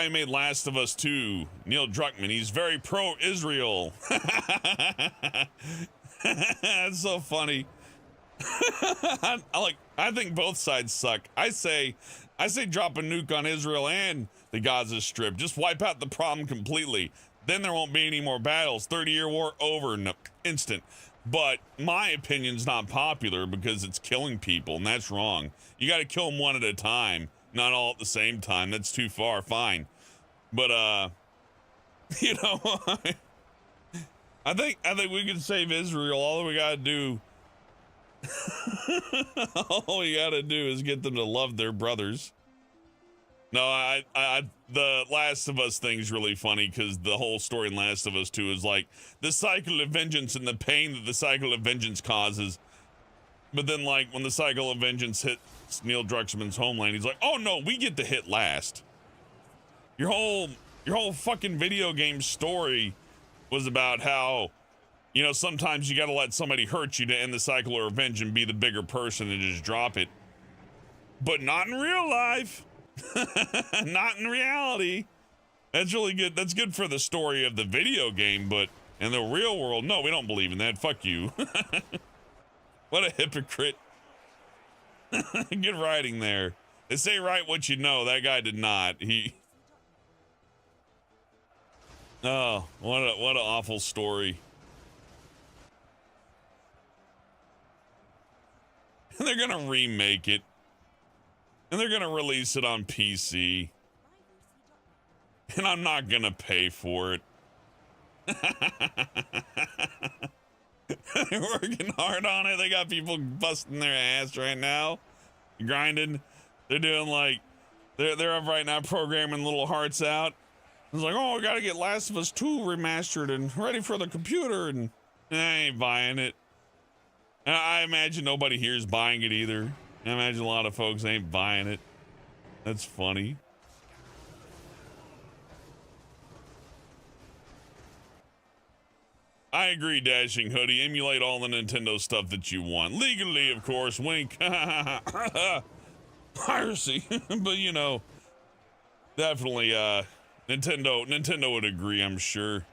who made Last of Us 2, Neil Druckmann, he's very pro-Israel. That's so funny. I think both sides suck. I say drop a nuke on Israel and the Gaza Strip. Just wipe out the problem completely. Then there won't be any more battles. 30-year war over in an instant. But my opinion's not popular because it's killing people, and that's wrong. You got to kill them one at a time, not all at the same time. That's too far. Fine, but I think we can save Israel. All we gotta do, is get them to love their brothers. No, the Last of Us thing's really funny because the whole story in Last of Us 2 is like the cycle of vengeance and the pain that the cycle of vengeance causes. But then, like, when the cycle of vengeance hits Neil Druckmann's homeland, he's like, oh no, we get to hit last. Your whole fucking video game story was about how, sometimes you gotta let somebody hurt you to end the cycle of revenge and be the bigger person and just drop it. But not in real life. Not in reality. That's really good. That's good for the story of the video game, but in the real world, no, we don't believe in that. Fuck you. What a hypocrite. Good writing there. They say write what you know. That guy did not. Oh, what an awful story. And they're gonna remake it. And they're going to release it on PC. And I'm not going to pay for it. They're working hard on it. They got people busting their ass right now. Grinding. They're doing like, they're up right now programming little hearts out. It's like, oh, we got to get Last of Us 2 remastered and ready for the computer. And I ain't buying it. And I imagine nobody here is buying it either. I imagine a lot of folks ain't buying it. That's funny. I agree, Dashing Hoodie. Emulate all the Nintendo stuff that you want. Legally, of course. Wink. Piracy. But, definitely, Nintendo would agree, I'm sure.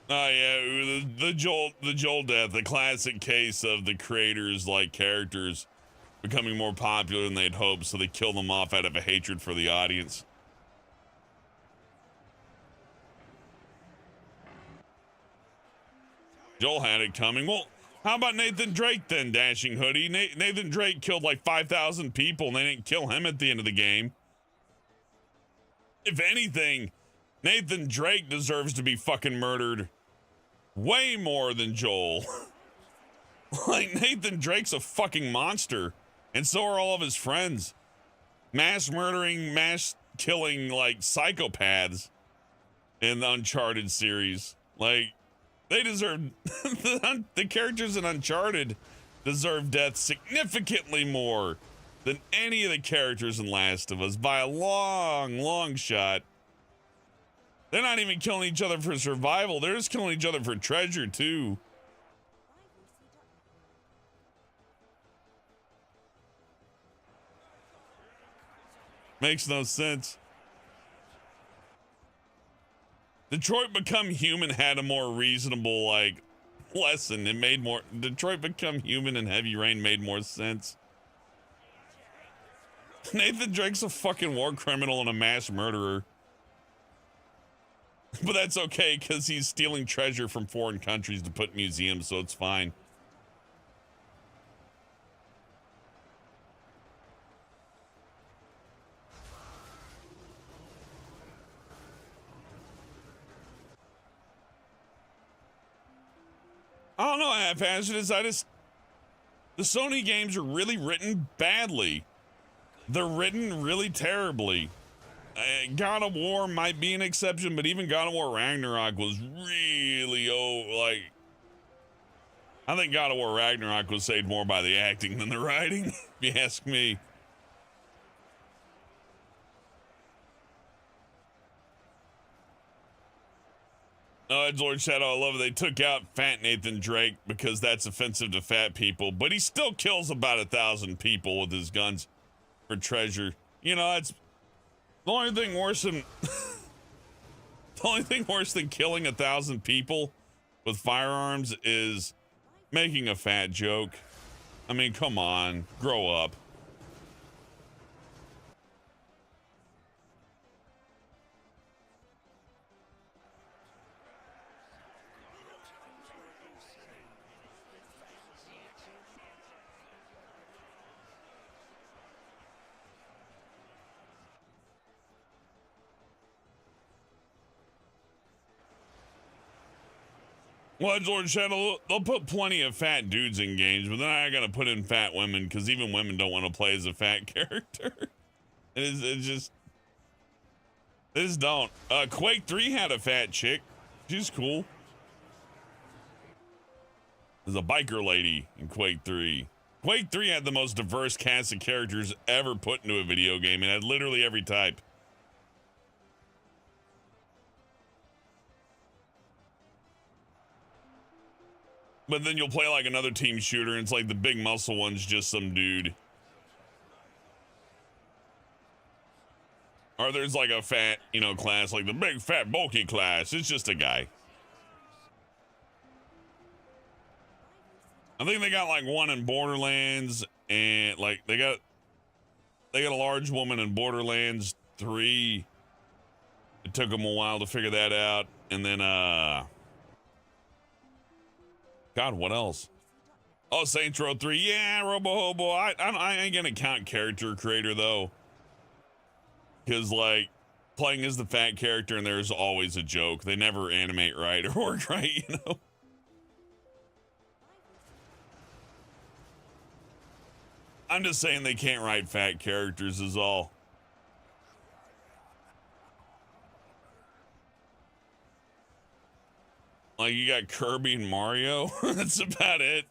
Oh yeah, the Joel death, the classic case of the creators like characters becoming more popular than they'd hoped, so they kill them off out of a hatred for the audience. Joel had it coming. Well, how about Nathan Drake then, Dashing Hoodie? Nathan Drake killed like 5,000 people and they didn't kill him at the end of the game. If anything, Nathan Drake deserves to be fucking murdered way more than Joel. Like, Nathan Drake's a fucking monster. And so are all of his friends. Mass murdering, mass killing, like, psychopaths in the Uncharted series. Like, they deserve... the characters in Uncharted deserve death significantly more than any of the characters in Last of Us by a long, long shot. They're not even killing each other for survival. They're just killing each other for treasure, too. Makes no sense. Detroit Become Human had a more reasonable, like, lesson. It made more... Detroit Become Human and Heavy Rain made more sense. Nathan Drake's a fucking war criminal and a mass murderer. But that's okay, because he's stealing treasure from foreign countries to put in museums, so it's fine. I don't know, Half-Hazardous. The Sony games are really written badly. They're written really terribly. God of War might be an exception, but even God of War Ragnarok was really, I think God of War Ragnarok was saved more by the acting than the writing, if you ask me. Lord Shadow, I love it. They took out fat Nathan Drake because that's offensive to fat people, but he still kills about 1,000 people with his guns for treasure. You know, that's the only thing worse than the only thing worse than killing 1,000 people with firearms is making a fat joke. I mean, come on, grow up. Well, Lord Shadow, they'll put plenty of fat dudes in games, but then I gotta put in fat women because even women don't want to play as a fat character. It's just, they just don't. Quake 3 had a fat chick. She's cool. There's a biker lady in Quake 3. Quake 3 had the most diverse cast of characters ever put into a video game. It had literally every type. But then you'll play like another team shooter and it's like the big muscle one's just some dude. Or there's like a fat, you know, class, like the big fat bulky class. It's just a guy. I think they got like one in Borderlands and like they got a large woman in Borderlands 3. It took them a while to figure that out. And then, God, what else? Oh, Saints Row 3. Yeah, Robo-Hobo. I ain't gonna count character creator, though. Because, like, playing as the fat character and there's always a joke. They never animate right or work right, you know? I'm just saying they can't write fat characters is all. Like, you got Kirby and Mario. That's about it.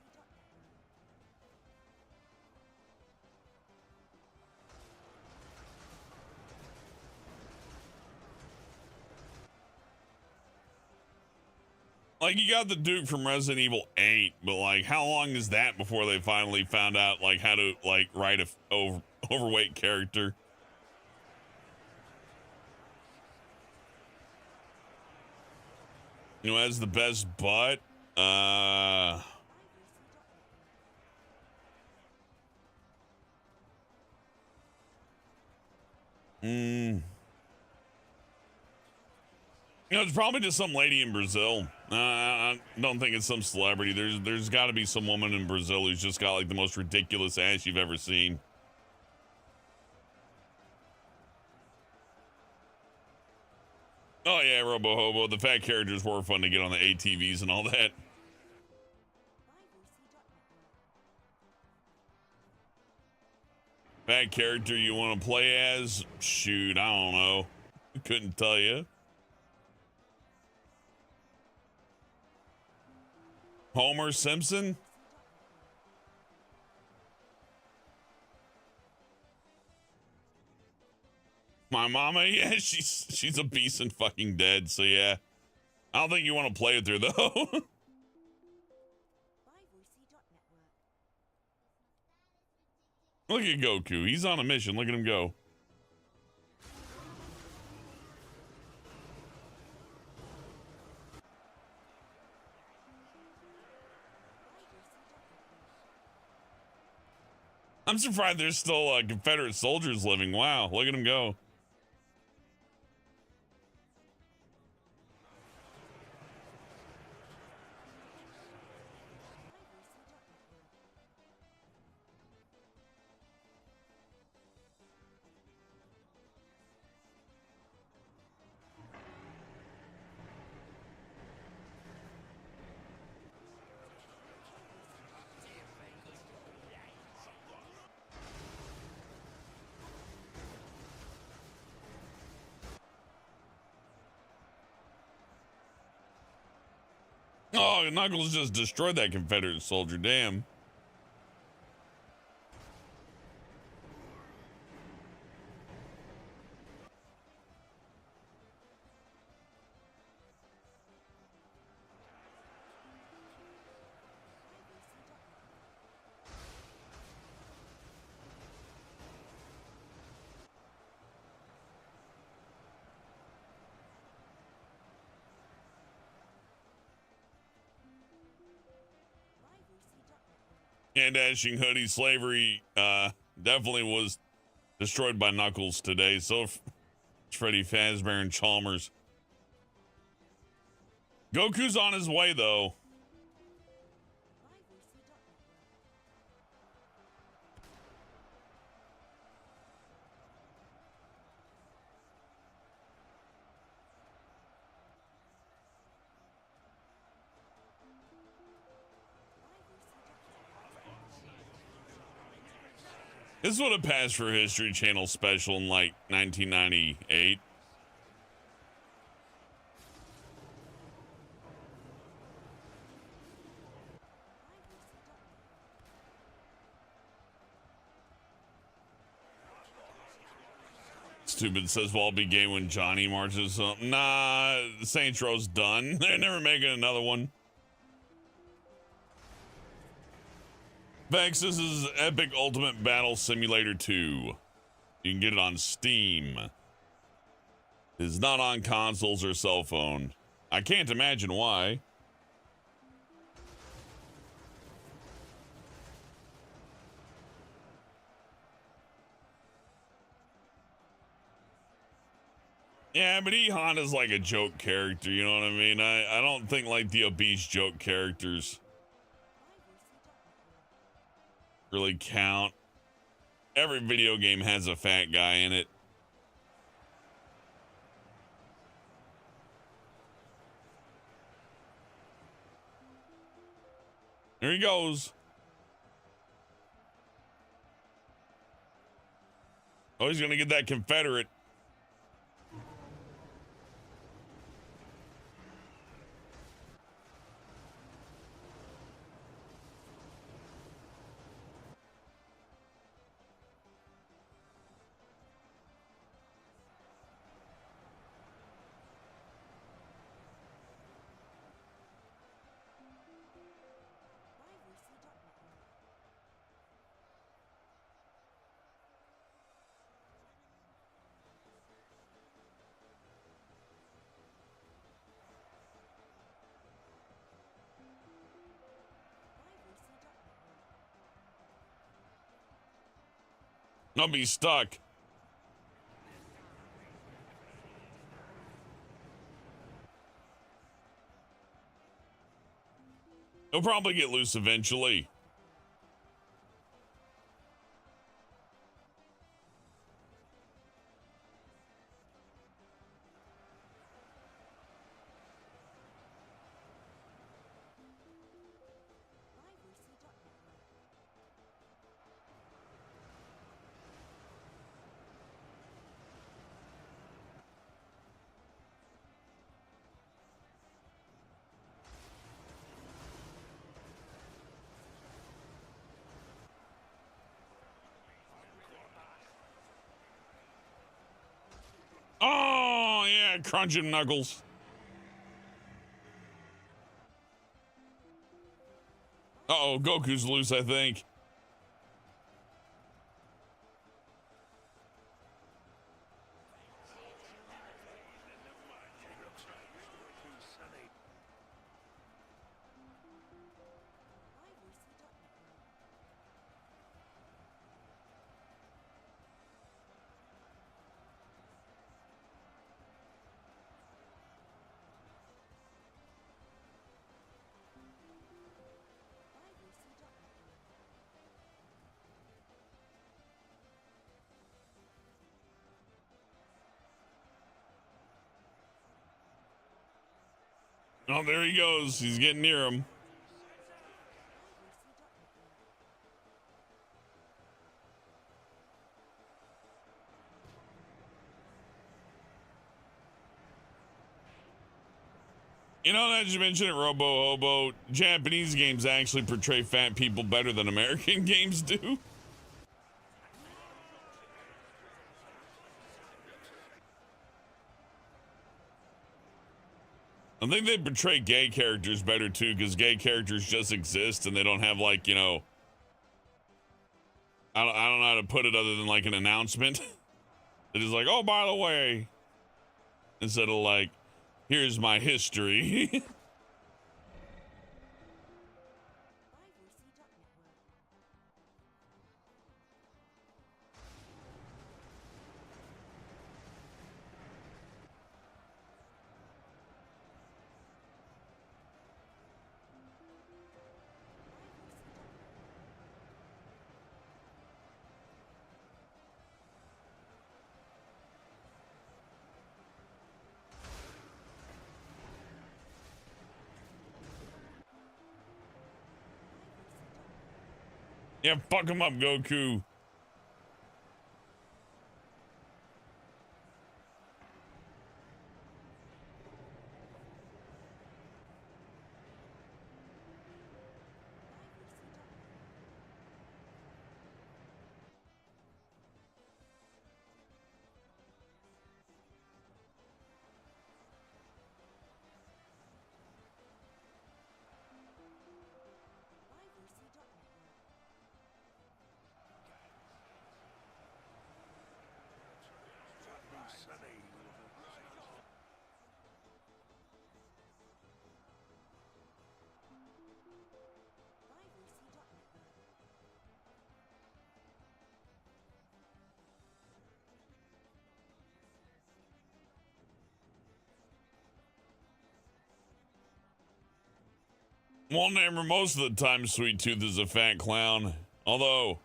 Like, you got the Duke from Resident Evil 8, but, like, how long is that before they finally found out, like, how to, like, write a overweight character? You know, has the best butt. You know, it's probably just some lady in Brazil. I don't think it's some celebrity. There's got to be some woman in Brazil who's just got like the most ridiculous ass you've ever seen. Oh yeah, Robo Hobo. The fat characters were fun to get on the ATVs and all that. Bad character you want to play as? Shoot, I don't know. Couldn't tell you. Homer Simpson? My mama? Yeah, she's a beast and fucking dead, so yeah. I don't think you want to play with her though. Look at Goku. He's on a mission. Look at him go. I'm surprised there's still Confederate soldiers living. Wow, look at him go. Oh, Knuckles just destroyed that Confederate soldier. Damn. And dashing hoodie slavery definitely was destroyed by Knuckles today. So Freddy Fazbear and Chalmers. Goku's on his way though. This would have passed for a History Channel special in like 1998. Stupid says, well, I'll be gay when Johnny marches up. Nah, Saints Row's done. They're never making another one. Vex, this is Epic Ultimate Battle Simulator 2. You can get it on Steam. It's not on consoles or cell phone. I can't imagine why. Yeah, but Honda's like a joke character, you know what I mean? I don't think like the obese joke characters really count. Every video game has a fat guy in it. There he goes. Oh, he's gonna get that Confederate. I'll be stuck. He'll probably get loose eventually. Oh, yeah, crunching knuckles. Uh-oh, Goku's loose, I think. Oh, there he goes. He's getting near him. You know, as you mentioned it, Robo Hobo, Japanese games actually portray fat people better than American games do. I think they portray gay characters better too, because gay characters just exist and they don't have, like, you know, I don't know how to put it other than like an announcement. It is like, oh, by the way, instead of like, here's my history. Yeah, fuck him up, Goku. Well, neighbor, most of the time, Sweet Tooth is a fat clown. Although,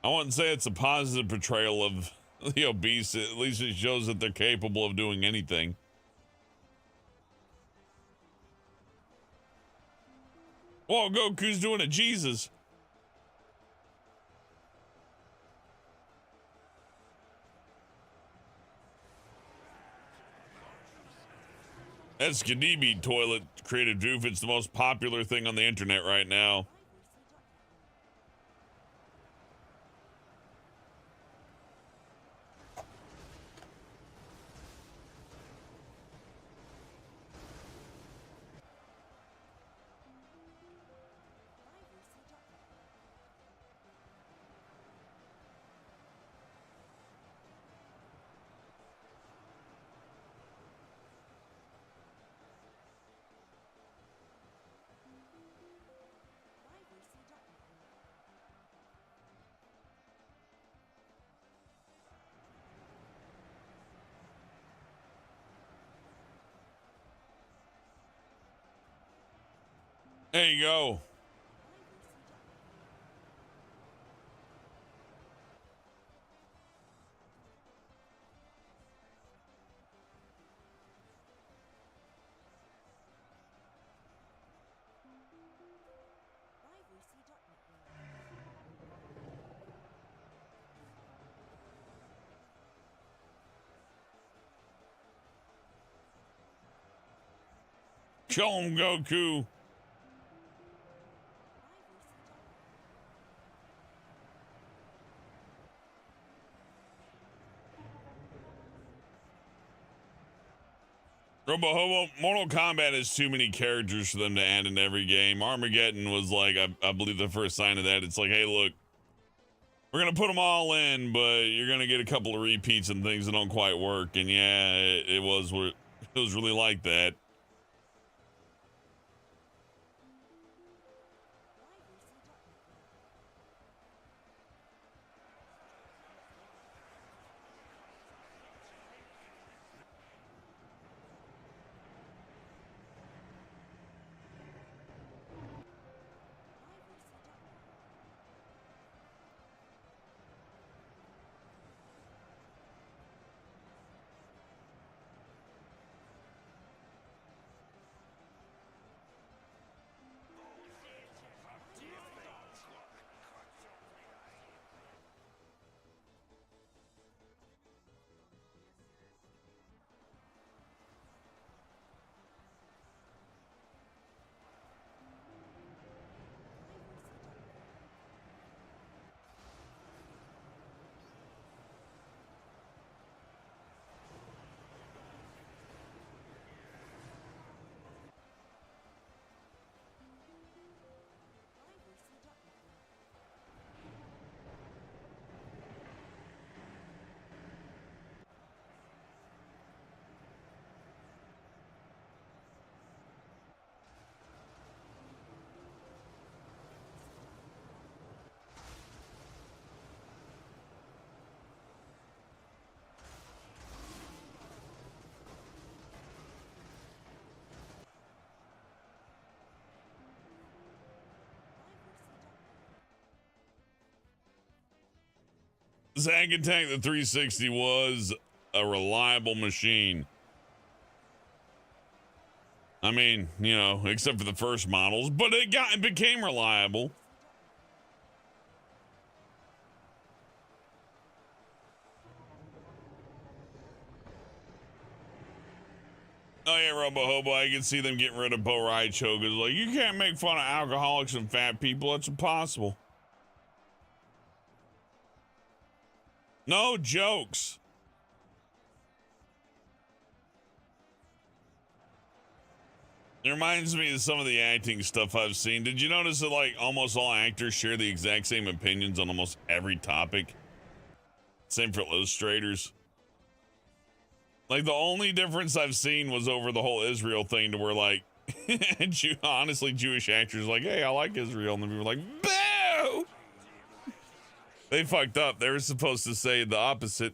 I wouldn't say it's a positive portrayal of the obese. At least it shows that they're capable of doing anything. Whoa, Goku's doing a Jesus. That Skadibi toilet created Doof. It's the most popular thing on the internet right now. There you go. Show him, Goku. Robo Hobo, Mortal Kombat has too many characters for them to add in every game. Armageddon was like, I believe the first sign of that. It's like, hey, look, we're going to put them all in, but you're going to get a couple of repeats and things that don't quite work. And yeah, it was really like that. Zack and Tank the 360 was a reliable machine. I mean, you know, except for the first models, but it became reliable. Oh yeah, Robo Hobo, I can see them getting rid of Bo Raicho because like, you can't make fun of alcoholics and fat people. It's impossible. No jokes. It reminds me of some of the acting stuff I've seen. Did you notice that like almost all actors share the exact same opinions on almost every topic? Same for illustrators. Like the only difference I've seen was over the whole Israel thing to where like, honestly, Jewish actors like, hey, I like Israel. And then people were like, boo! They fucked up. They were supposed to say the opposite.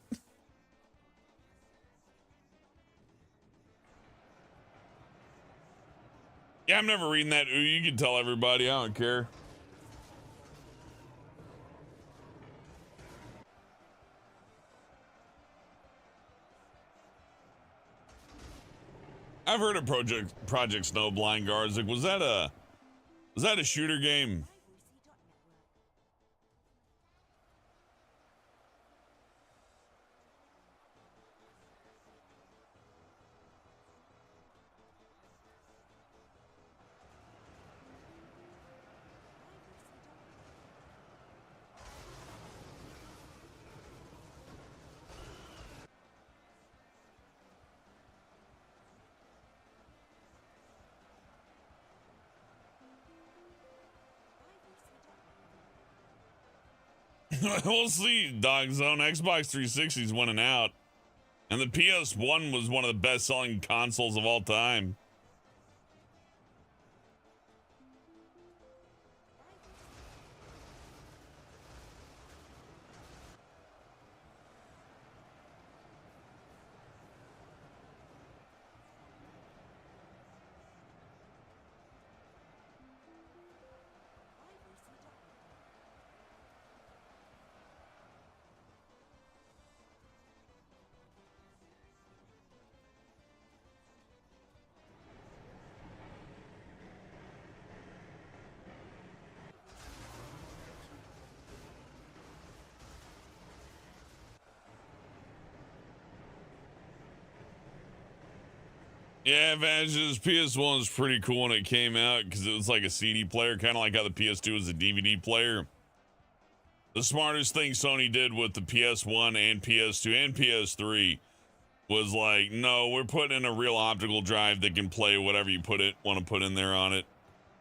Yeah, I'm never reading that. Ooh, you can tell everybody. I don't care. I've heard of Project Snowblind Guards. Like, was that a shooter game? We'll see, Dog Zone. Xbox 360's winning out. And the PS1 was one of the best-selling consoles of all time. Yeah, Advantages. PS1 was pretty cool when it came out because it was like a CD player, kind of like how the PS2 was a DVD player. The smartest thing Sony did with the PS1 and PS2 and PS3 was like, no, we're putting in a real optical drive that can play whatever you want to put in there on it,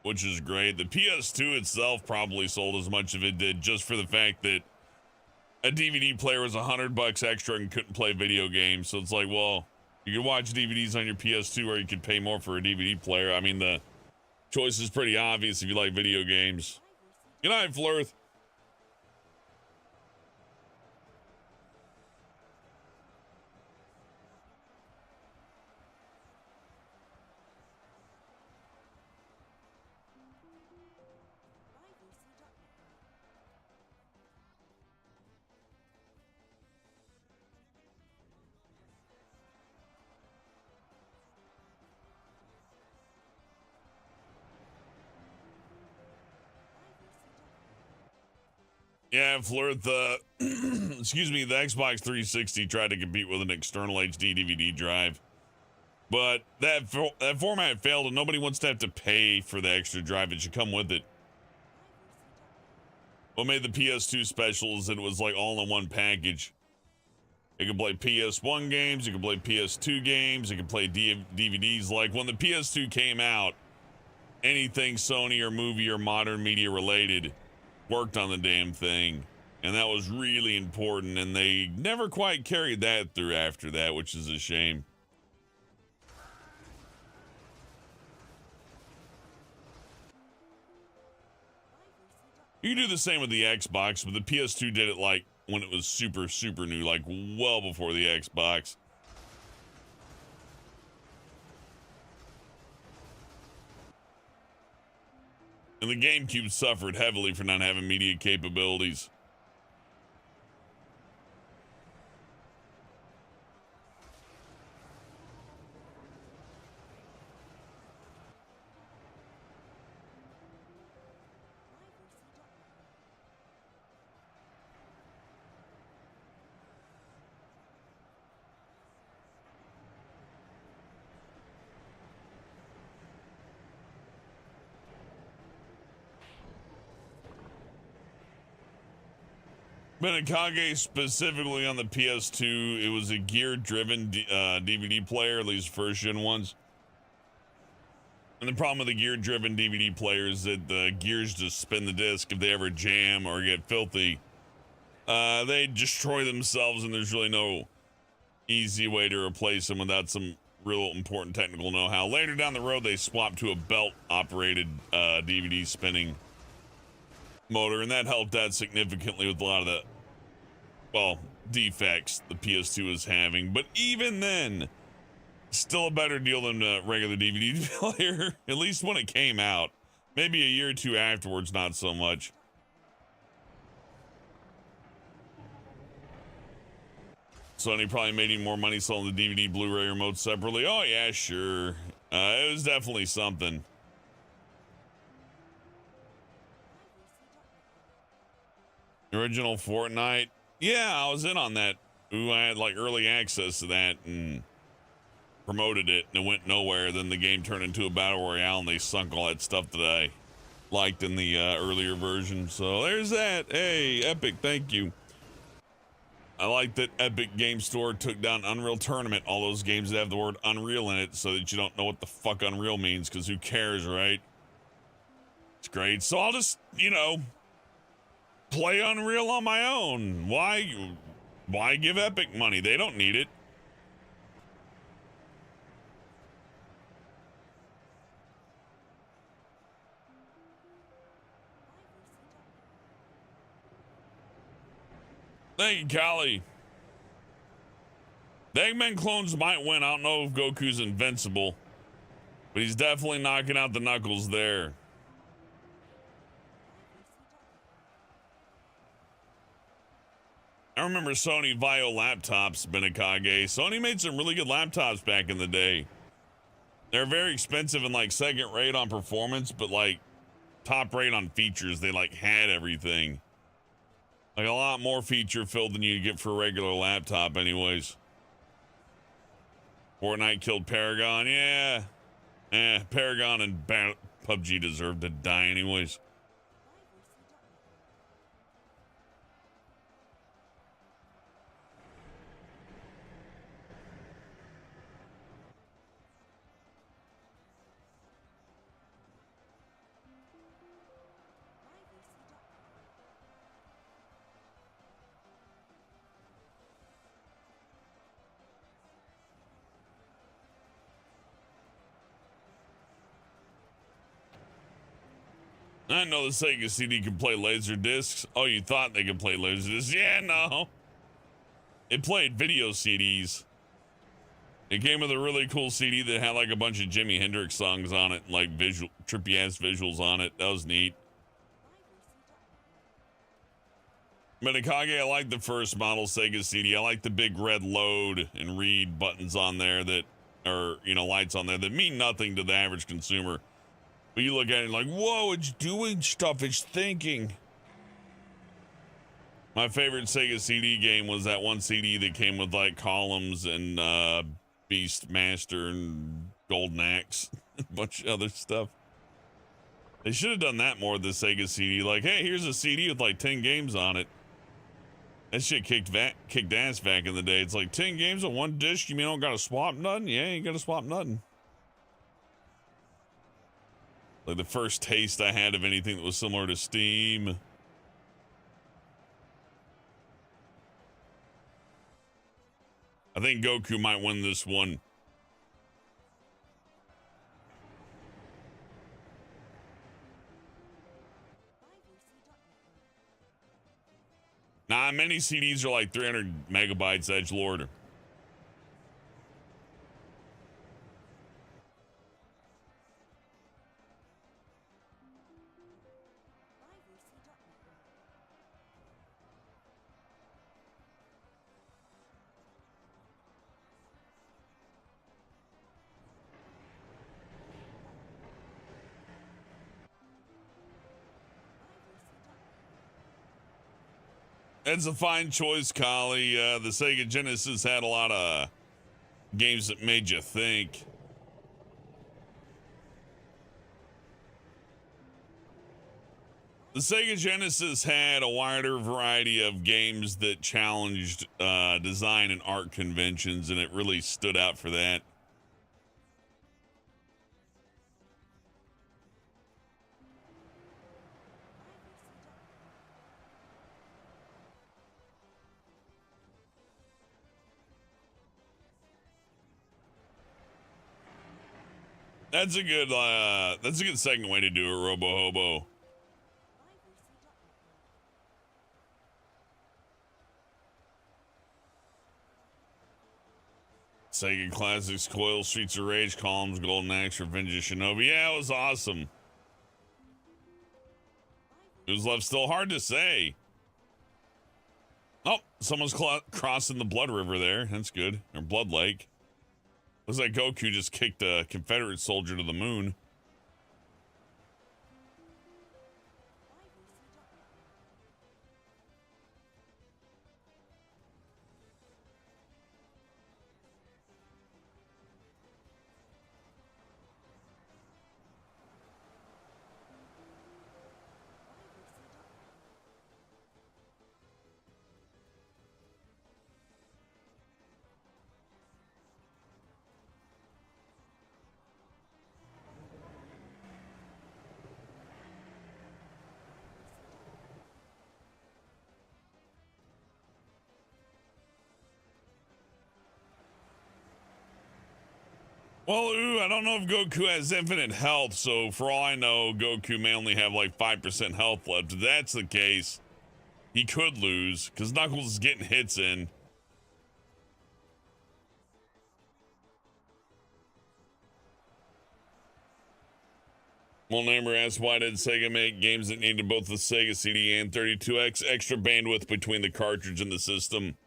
which is great. The PS2 itself probably sold as much as it did just for the fact that a DVD player was $100 extra and couldn't play video games. So it's like, well, you can watch DVDs on your PS2 or you could pay more for a DVD player. I mean, the choice is pretty obvious if you like video games. Good night, Flirth. Yeah, Flirth, excuse me, the Xbox 360 tried to compete with an external HD DVD drive, but that format failed and nobody wants to have to pay for the extra drive. It should come with it. What made the PS2 special is that it was like all in one package. It could play PS1 games, it could play PS2 games, it could play DVDs. Like when the PS2 came out, anything Sony or movie or modern media related worked on the damn thing, and that was really important, and they never quite carried that through after that, which is a shame. You can do the same with the Xbox, but the PS2 did it like when it was super new, like well before the Xbox. And the GameCube suffered heavily for not having media capabilities. Benekage specifically on the PS2, it was a gear-driven DVD player, at least first-gen ones. And the problem with the gear-driven DVD player is that the gears just spin the disc. If they ever jam or get filthy, they destroy themselves, and there's really no easy way to replace them without some real important technical know-how. Later down the road, they swapped to a belt-operated DVD spinning motor, and that helped out significantly with a lot of the, well, defects the PS2 is having. But even then, still a better deal than a regular DVD player, at least when it came out. Maybe a year or two afterwards, not so much. Sony probably made even more money selling the DVD Blu-ray remote separately. Oh yeah, sure. It was definitely something. Original Fortnite. Yeah, I was in on that. Ooh, I had like early access to that and promoted it, and it went nowhere. Then the game turned into a battle royale, and they sunk all that stuff that I liked in the earlier version. So there's that. Hey, Epic, thank you. I like that Epic Game Store took down Unreal Tournament, all those games that have the word Unreal in it, so that you don't know what the fuck Unreal means, because who cares, right? It's great. So I'll just, you know, play Unreal on my own. Why give Epic money? They don't need it. Thank you, Callie. The Eggman clones might win. I don't know if Goku's invincible, but he's definitely knocking out the Knuckles there. I remember Sony Vio laptops, Benekage. Sony made some really good laptops back in the day. They're very expensive and like second rate on performance, but like top rate on features. They like had everything. Like a lot more feature filled than you get for a regular laptop anyways. Fortnite killed Paragon. Yeah. Paragon and PUBG deserve to die anyways. I know the Sega CD can play laser discs. Oh, you thought they could play laser discs? Yeah, no. It played video CDs. It came with a really cool CD that had like a bunch of Jimi Hendrix songs on it, like visual, trippy ass visuals on it. That was neat. But Akage, I like the first model Sega CD. I like the big red load and read buttons on there that are, you know, lights on there that mean nothing to the average consumer. But you look at it like, whoa, it's doing stuff, it's thinking. My favorite Sega CD game was that one CD that came with like Columns and Beast Master and Golden Axe, a bunch of other stuff. They should have done that more with the Sega CD. Like, hey, here's a CD with like 10 games on it. That shit kicked ass back in the day. It's like 10 games on one disc. You mean I don't gotta swap nothing? Yeah, you ain't gotta swap nothing. Like the first taste I had of anything that was similar to Steam. I think Goku might win this one. Nah, many CDs are like 300 megabytes, edgelord. That's a fine choice, Collie. The Sega Genesis had a lot of games that made you think. The Sega Genesis had a wider variety of games that challenged design and art conventions, and it really stood out for that. That's a good second way to do it, Robo Hobo. Sega Classics, Coil, Streets of Rage, Columns, Golden Axe, Revenge of Shinobi. Yeah, it was awesome. It was left still hard to say. Oh, someone's crossing the Blood River there. That's good. Or Blood Lake. Looks like Goku just kicked a Confederate soldier to the moon. Well, I don't know if Goku has infinite health, so for all I know, Goku may only have like 5% health left. If that's the case, he could lose, because Knuckles is getting hits in. Well, Neighbor asks, why did Sega make games that needed both the Sega CD and 32X extra bandwidth between the cartridge and the system?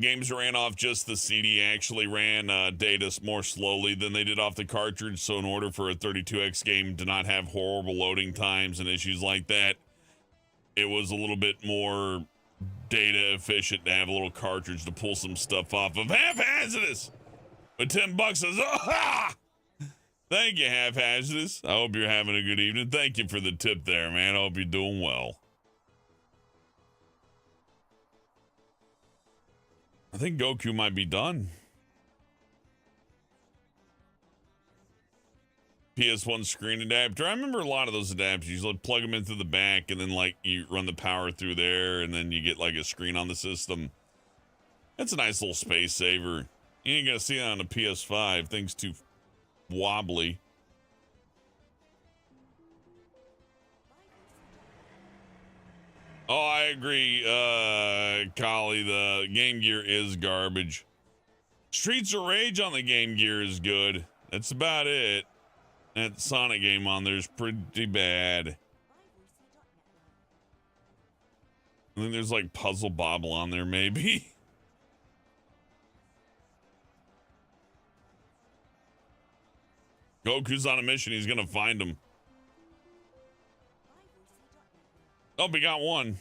Games ran off just the CD, actually ran data more slowly than they did off the cartridge, so in order for a 32X game to not have horrible loading times and issues like that, it was a little bit more data efficient to have a little cartridge to pull some stuff off of. Half Hazardous! But $10 says, oh, ha! Thank you, Half Hazardous. I hope you're having a good evening. Thank you for the tip there, man. I hope you're doing well. I think Goku might be done. PS1 screen adapter. I remember a lot of those adapters. You just plug them into the back and then like you run the power through there and then you get like a screen on the system. That's a nice little space saver. You ain't gonna see that on a PS5. Thing's too wobbly. Oh, I agree, Collie. The Game Gear is garbage. Streets of Rage on the Game Gear is good. That's about it. That Sonic game on there is pretty bad. I think there's like Puzzle Bobble on there, maybe. Goku's on a mission. He's gonna find him. Oh, we got one.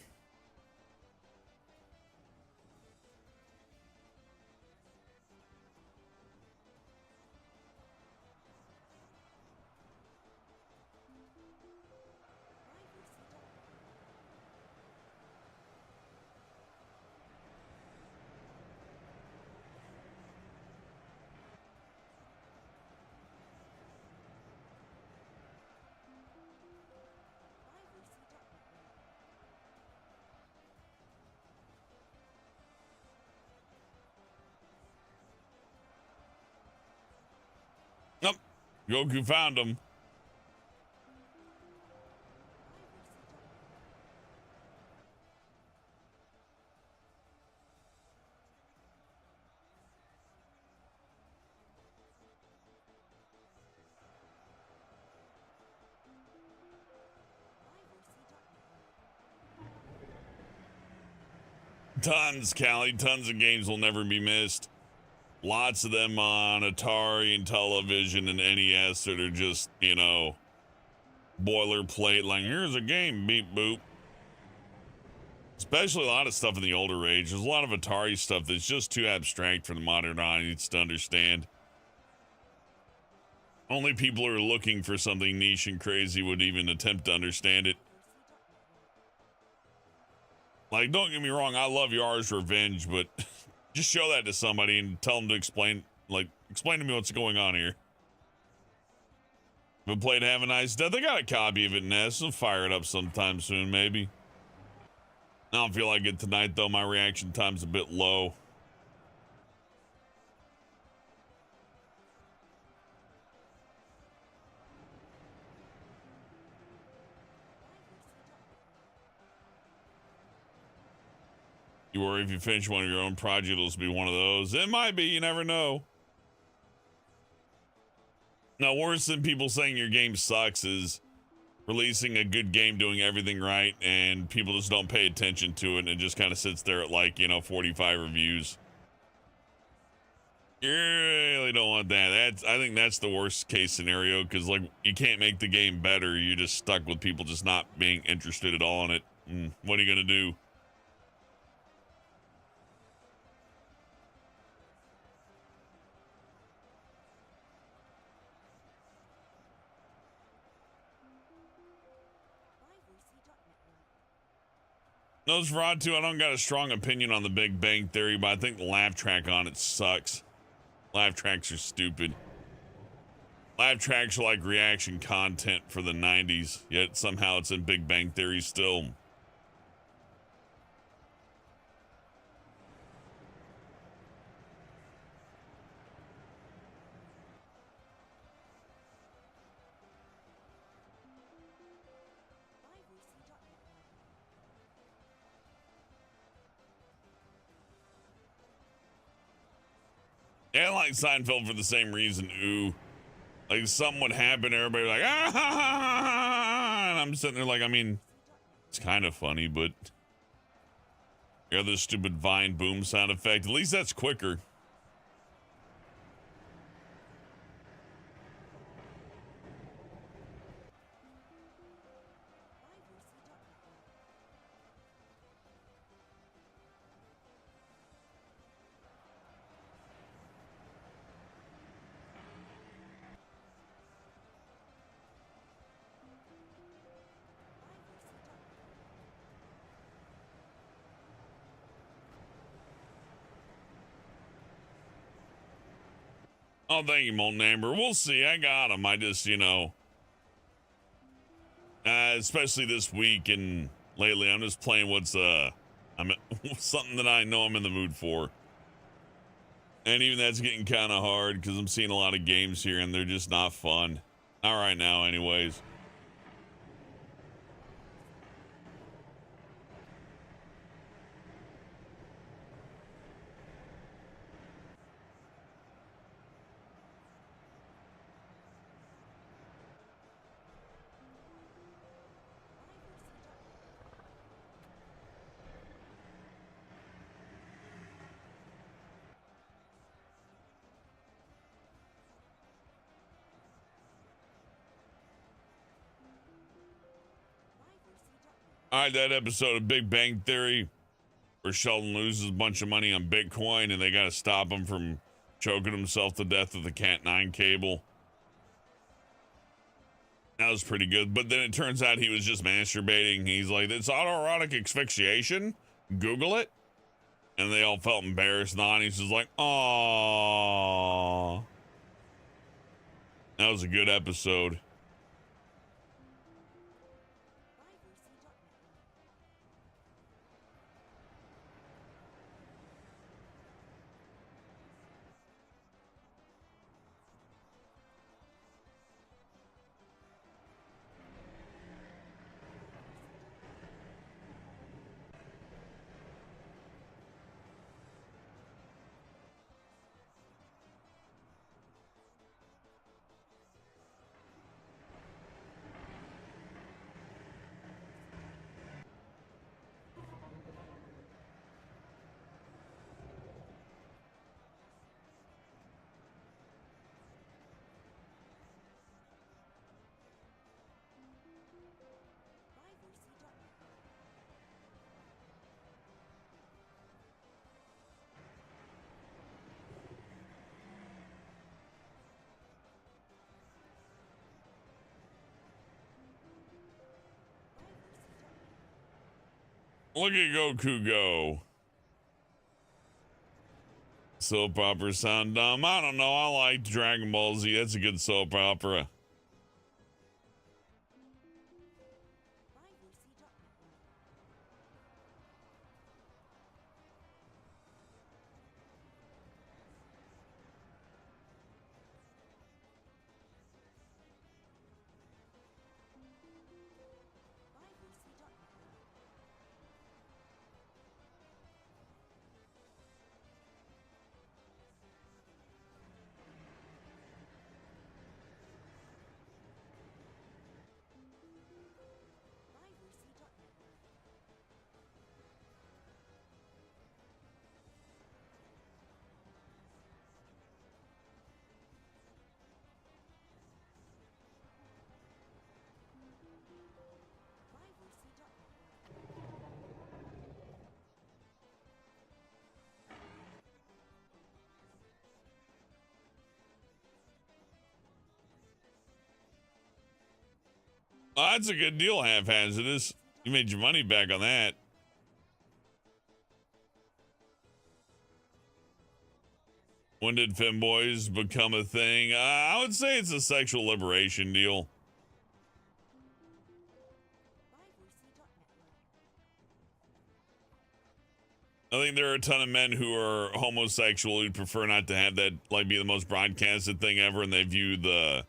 Nope. Goku found him. Tons, Callie. Tons of games will never be missed. Lots of them on Atari and television and NES that are just, you know, boilerplate, like, here's a game, beep boop. Especially a lot of stuff in the older age. There's a lot of Atari stuff that's just too abstract for the modern audience to understand. Only people who are looking for something niche and crazy would even attempt to understand it. Like, don't get me wrong, I love Yars' Revenge, but just show that to somebody and tell them to explain to me what's going on here. Been played Have a Nice Death. I got a copy of it in NES. I'll fire it up sometime soon, maybe. I don't feel like it tonight, though. My reaction time's a bit low. You worry if you finish one of your own projects, it'll be one of those. It might be, you never know. Now, worse than people saying your game sucks is releasing a good game, doing everything right, and people just don't pay attention to it, and it just kind of sits there at, like, 45 reviews. You really don't want that. I think that's the worst case scenario, because, like, you can't make the game better. You're just stuck with people just not being interested at all in it. What are you going to do? Nosferatu, I don't got a strong opinion on the Big Bang Theory, but I think the laugh track on it sucks. Laugh tracks are stupid. Laugh tracks are like reaction content for the 90s, yet somehow it's in Big Bang Theory still. Yeah, I like Seinfeld for the same reason. Ooh, like something would happen, everybody like, ah, and I'm sitting there like, I mean, it's kind of funny, but the other stupid Vine boom sound effect, at least that's quicker. Oh, thank you, Molten Amber. We'll see. I got him. I just, especially this week and lately, I'm just playing I'm something that I know I'm in the mood for. And even that's getting kind of hard because I'm seeing a lot of games here and they're just not fun. Not right now, anyways. All right, that episode of Big Bang Theory where Sheldon loses a bunch of money on Bitcoin and they got to stop him from choking himself to death with the Cat9 cable. That was pretty good. But then it turns out he was just masturbating. He's like, it's autoerotic asphyxiation. Google it. And they all felt embarrassed. And he's just like, aww. That was a good episode. Look at Goku go. Soap opera sound dumb. I don't know. I like Dragon Ball Z. That's a good soap opera. Oh, that's a good deal, half-hazardous. You made your money back on that. When did femboys become a thing? I would say it's a sexual liberation deal. I think there are a ton of men who are homosexual who prefer not to have that like be the most broadcasted thing ever, and they view the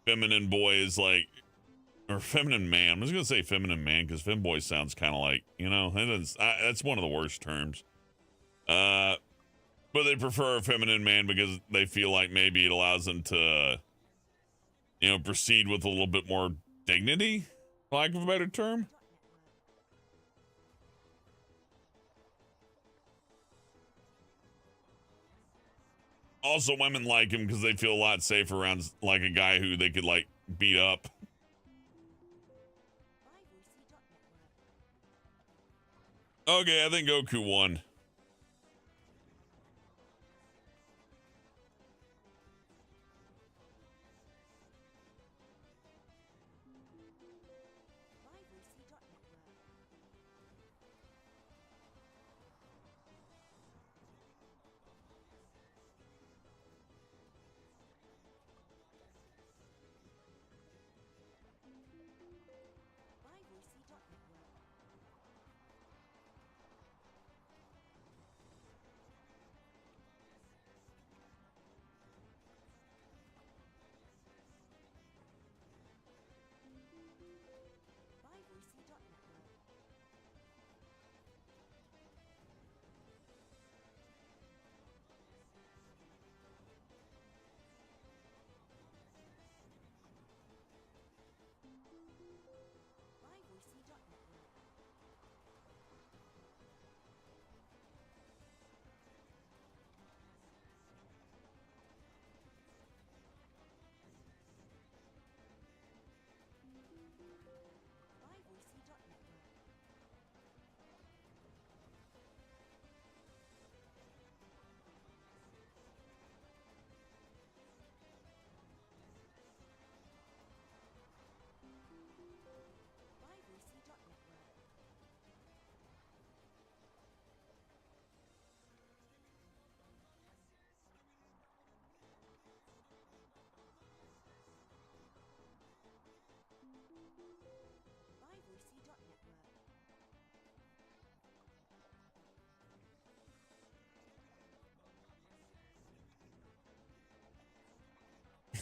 feminine boy as like, or feminine man. I'm just gonna say feminine man because femboy sounds kind of like, you know, that's one of the worst terms. But they prefer a feminine man because they feel like maybe it allows them to, you know, proceed with a little bit more dignity, for lack of a better term. Also, women like him because they feel a lot safer around like a guy who they could like beat up. Okay, I think Goku won.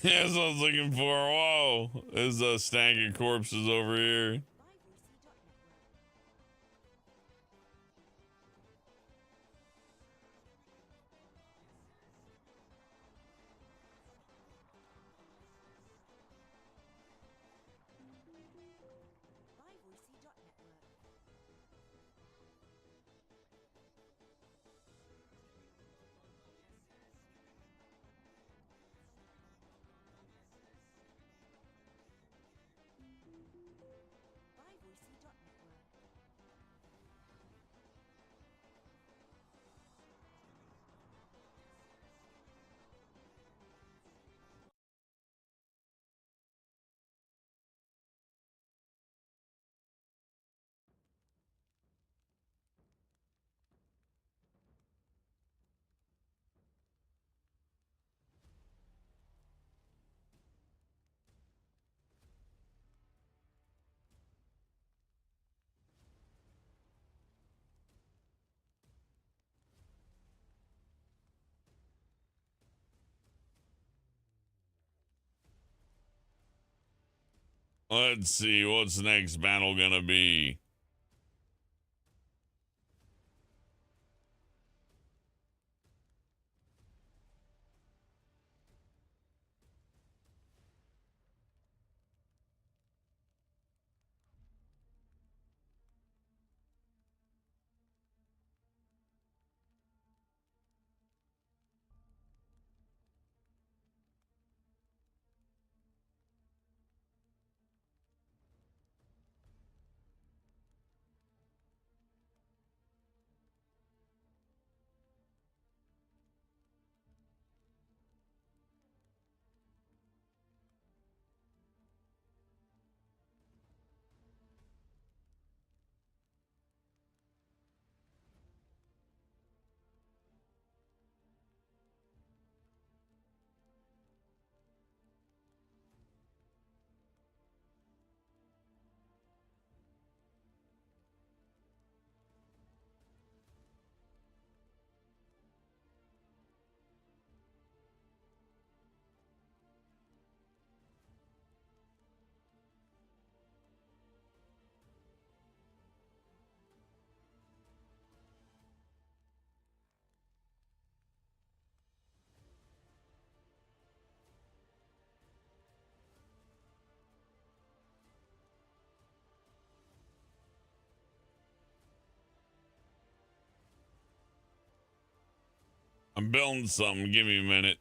That's what I was looking for. Whoa. There's a stack of corpses over here. Let's see, what's the next battle gonna be? I'm building something. Give me a minute.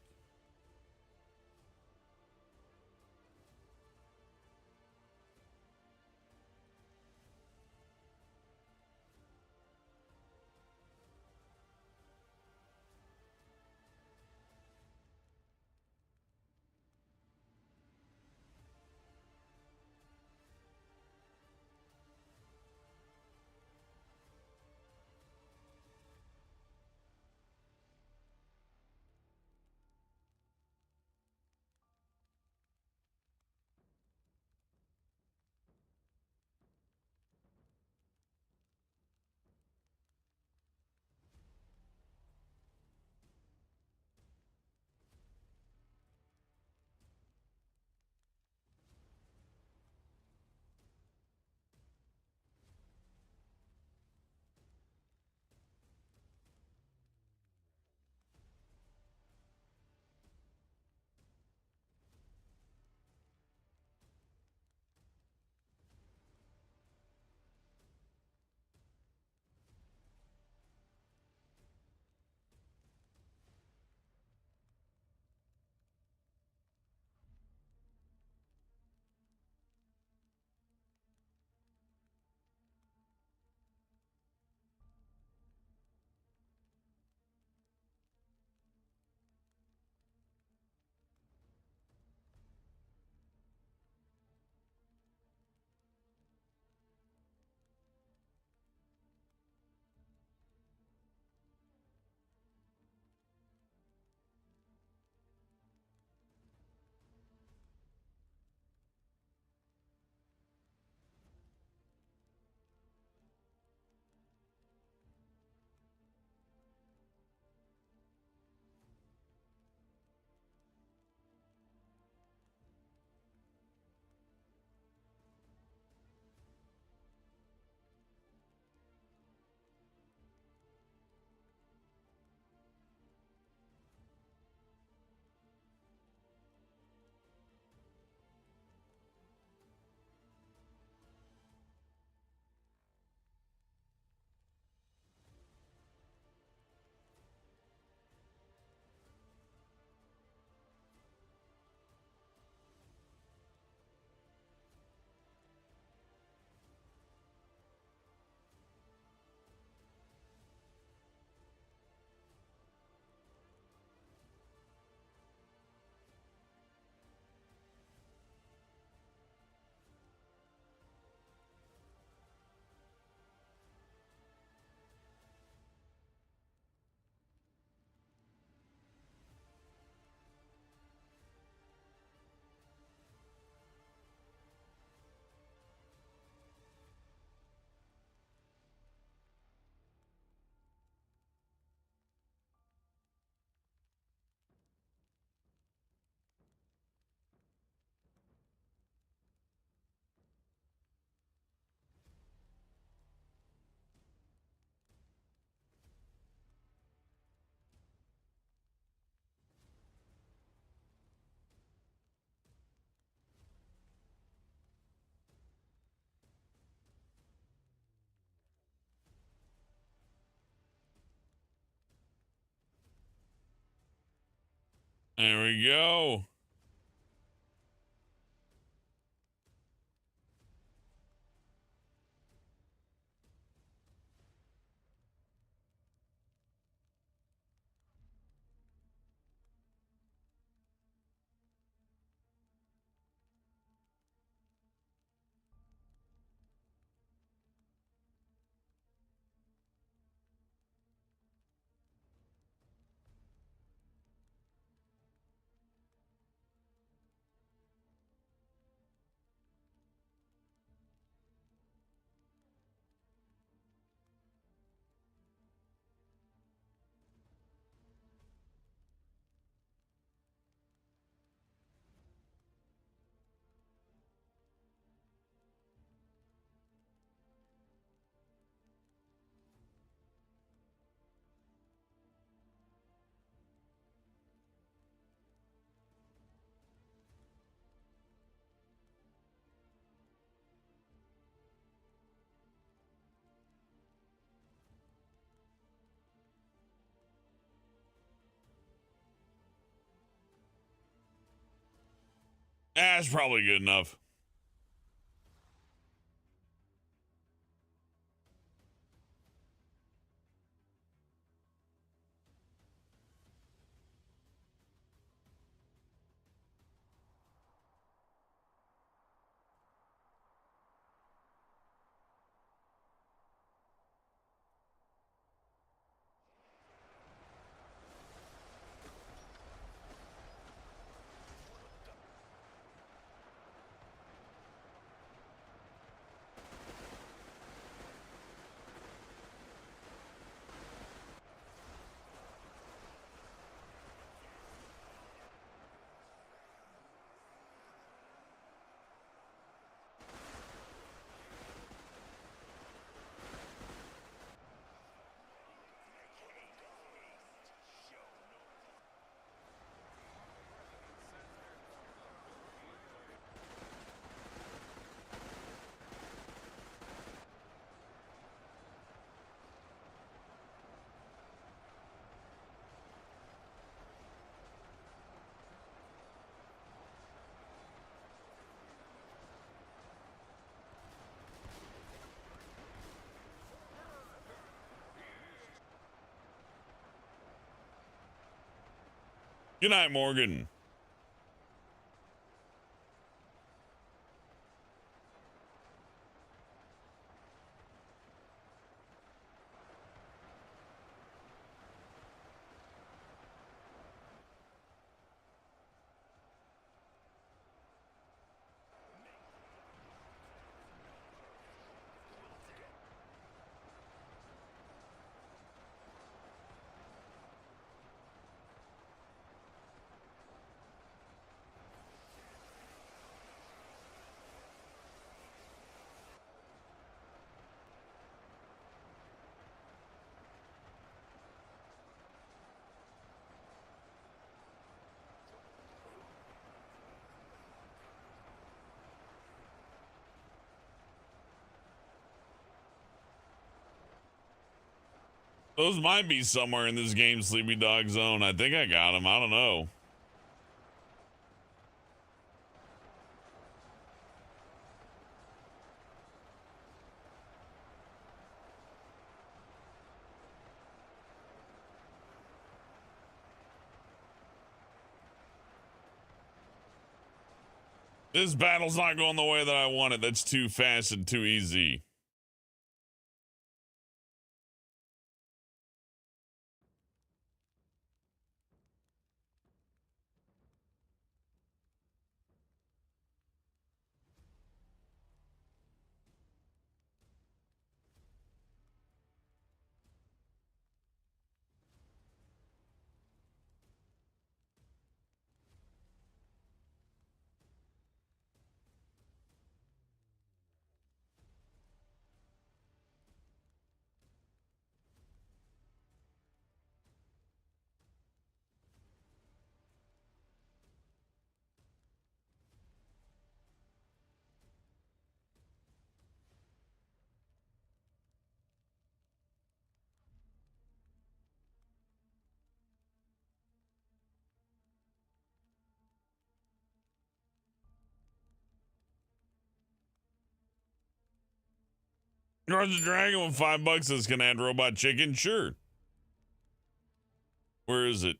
There we go. That's probably good enough. Good night, Morgan. Those might be somewhere in this game, Sleepy Dog Zone. I think I got them. I don't know. This battle's not going the way that I want it. That's too fast and too easy. Garza Dragon with $5 says, can I add robot chicken? Sure. Where is it?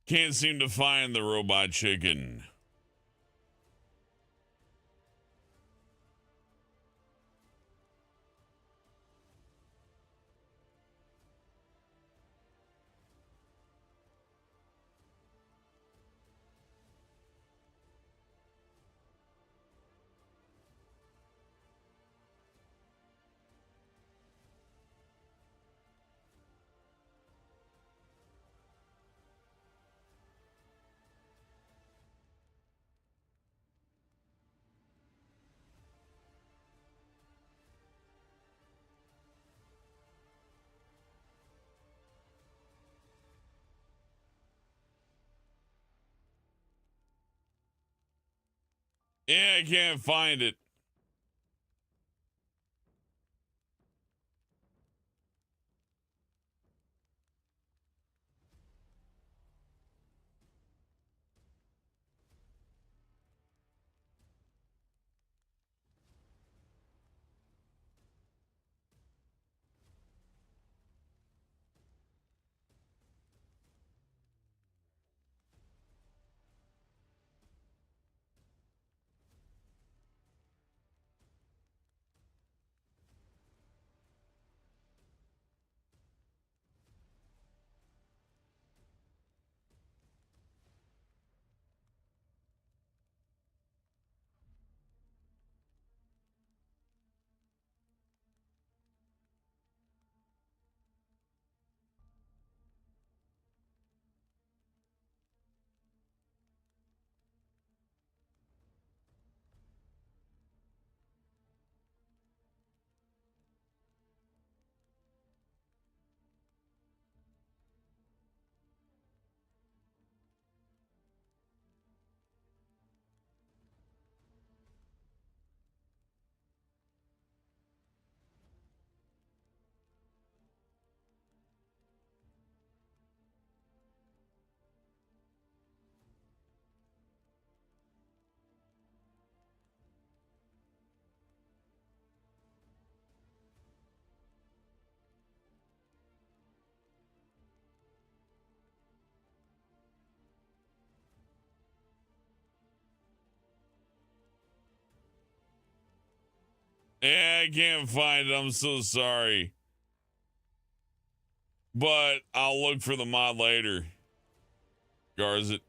Can't seem to find the robot chicken. Yeah, I can't find it. Yeah, I can't find it. I'm so sorry. But I'll look for the mod later. Garzit.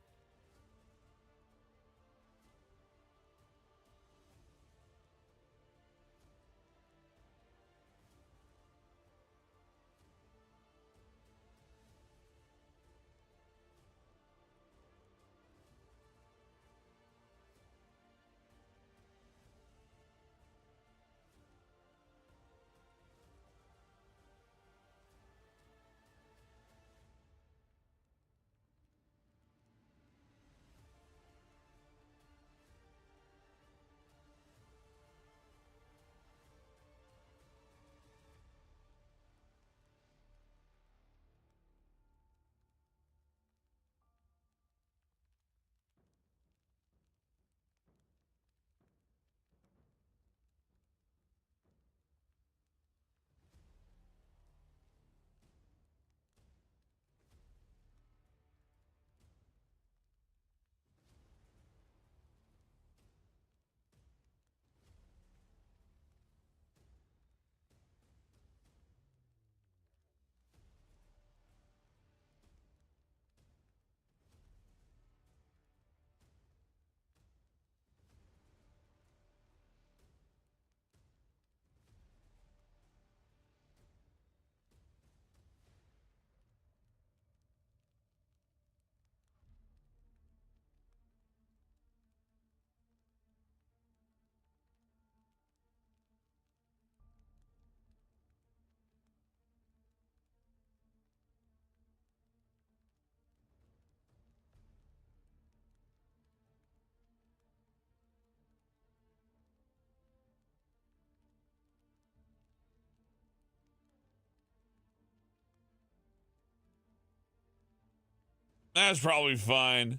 That's probably fine.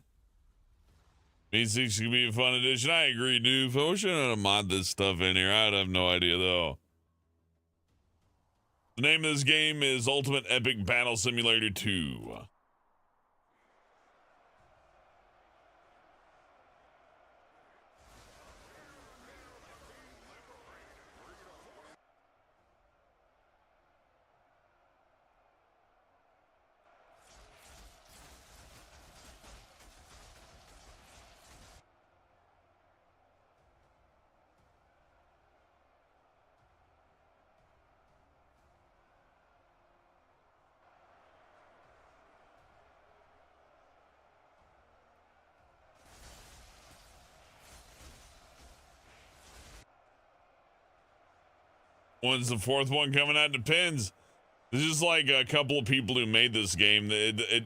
V6 could be a fun addition. I agree, dude. I wish I had mod this stuff in here. I'd have no idea, though. The name of this game is Ultimate Epic Battle Simulator 2. When's the fourth one coming out? Depends. This is like a couple of people who made this game. It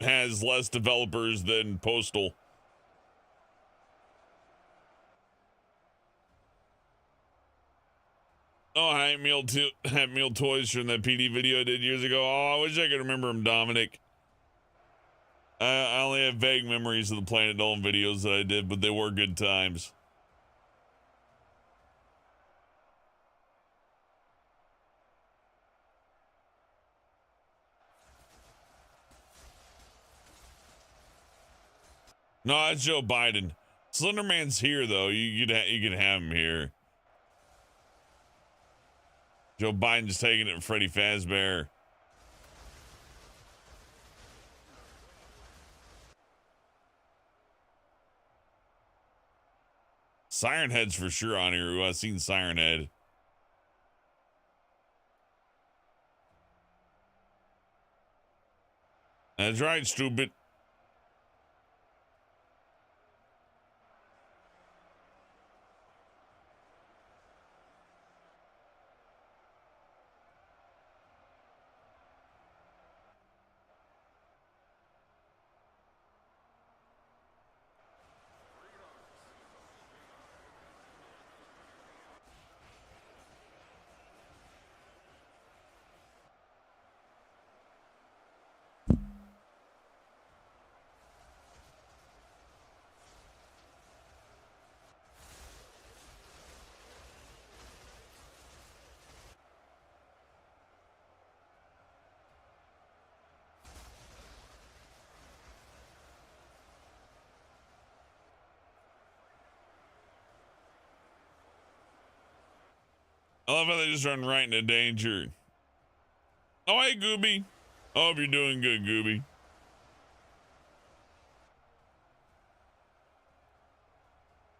has less developers than Postal. Oh, Happy Meal Toys from that PD video I did years ago. Oh, I wish I could remember him, Dominic. I only have vague memories of the Planet Dolan videos that I did, but they were good times. No, that's Joe Biden. Slenderman's here, though. You can have him here. Joe Biden's taking it from Freddy Fazbear. Siren Head's for sure on here. I've seen Siren Head. That's right, stupid. I love how they just run right into danger. Oh, hey, Gooby. I hope you're doing good, Gooby.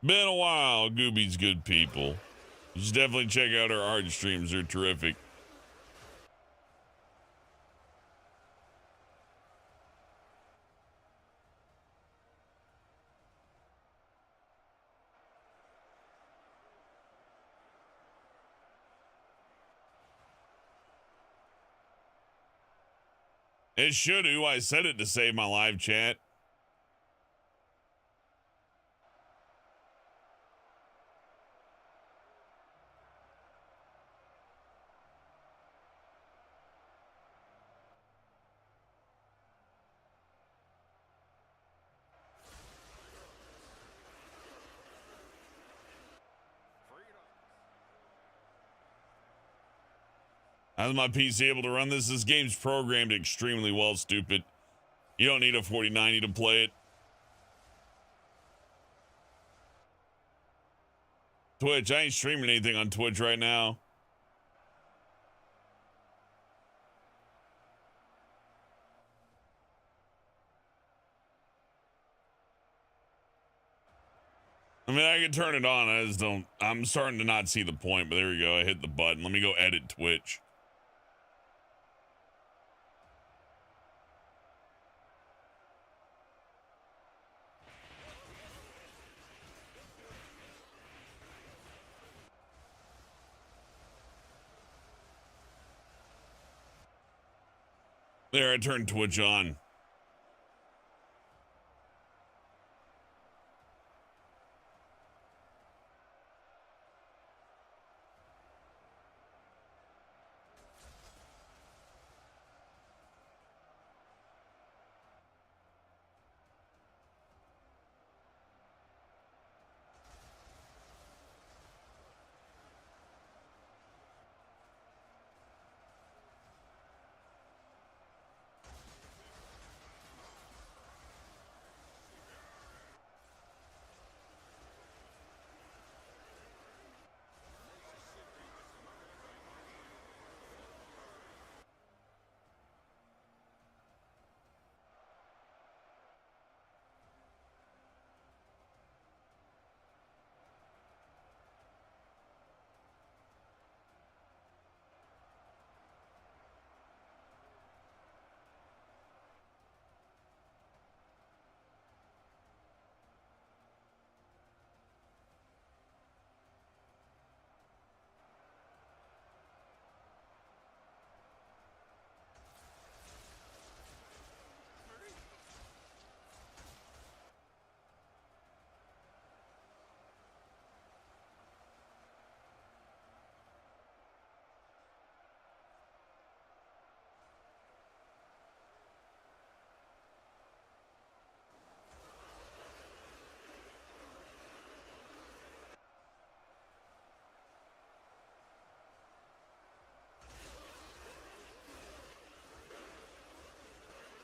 Been a while. Gooby's good people. You should definitely check out our art streams. They're terrific. It should do. I said it to save my live chat. How's my PC able to run this? This game's programmed extremely well, stupid. You don't need a 4090 to play it. Twitch, I ain't streaming anything on Twitch right now. I mean, I can turn it on. I just don't. I'm starting to not see the point, but there we go. I hit the button. Let me go edit Twitch. There, I turned Twitch on.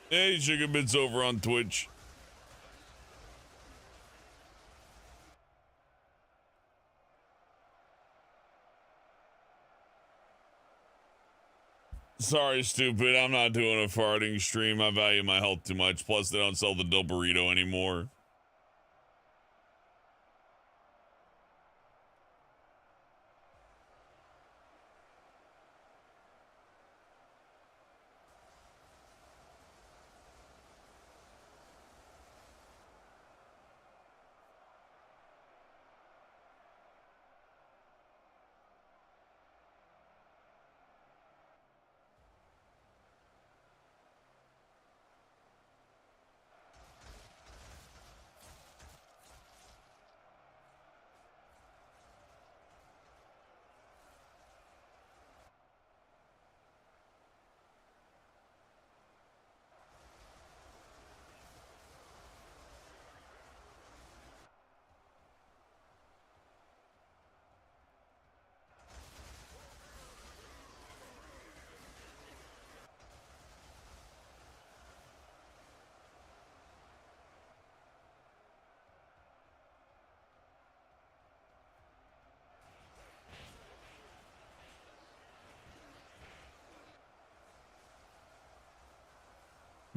Hey, Sugar Bits over on Twitch. Sorry, stupid. I'm not doing a farting stream. I value my health too much. Plus, they don't sell the Dill Burrito anymore.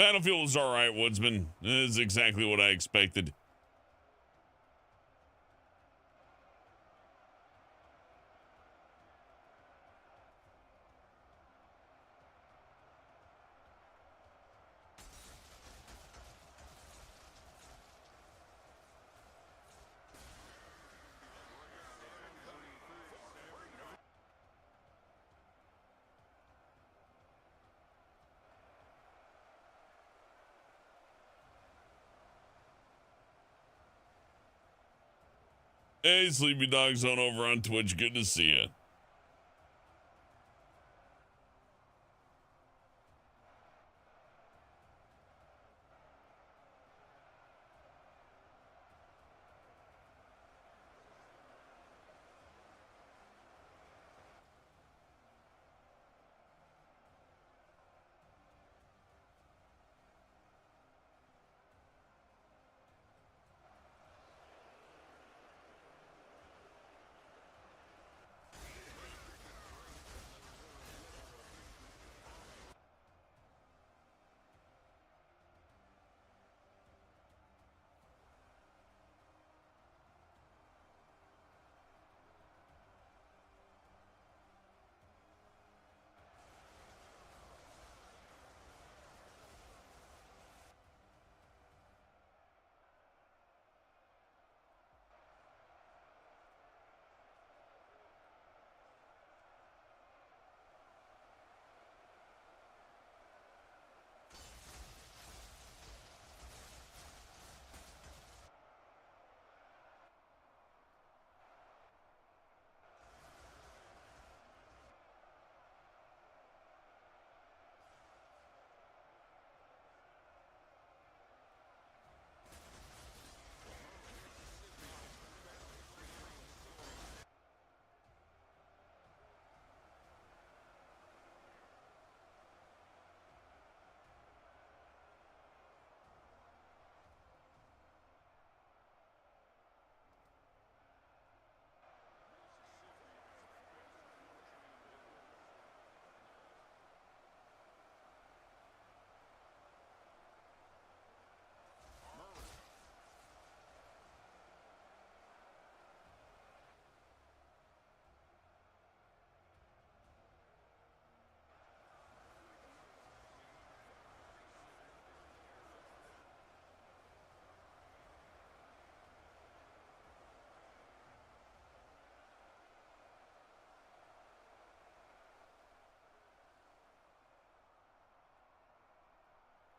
Battlefield was alright, Woodsman. This is exactly what I expected. Hey, Sleepy Dog Zone over on Twitch. Good to see you.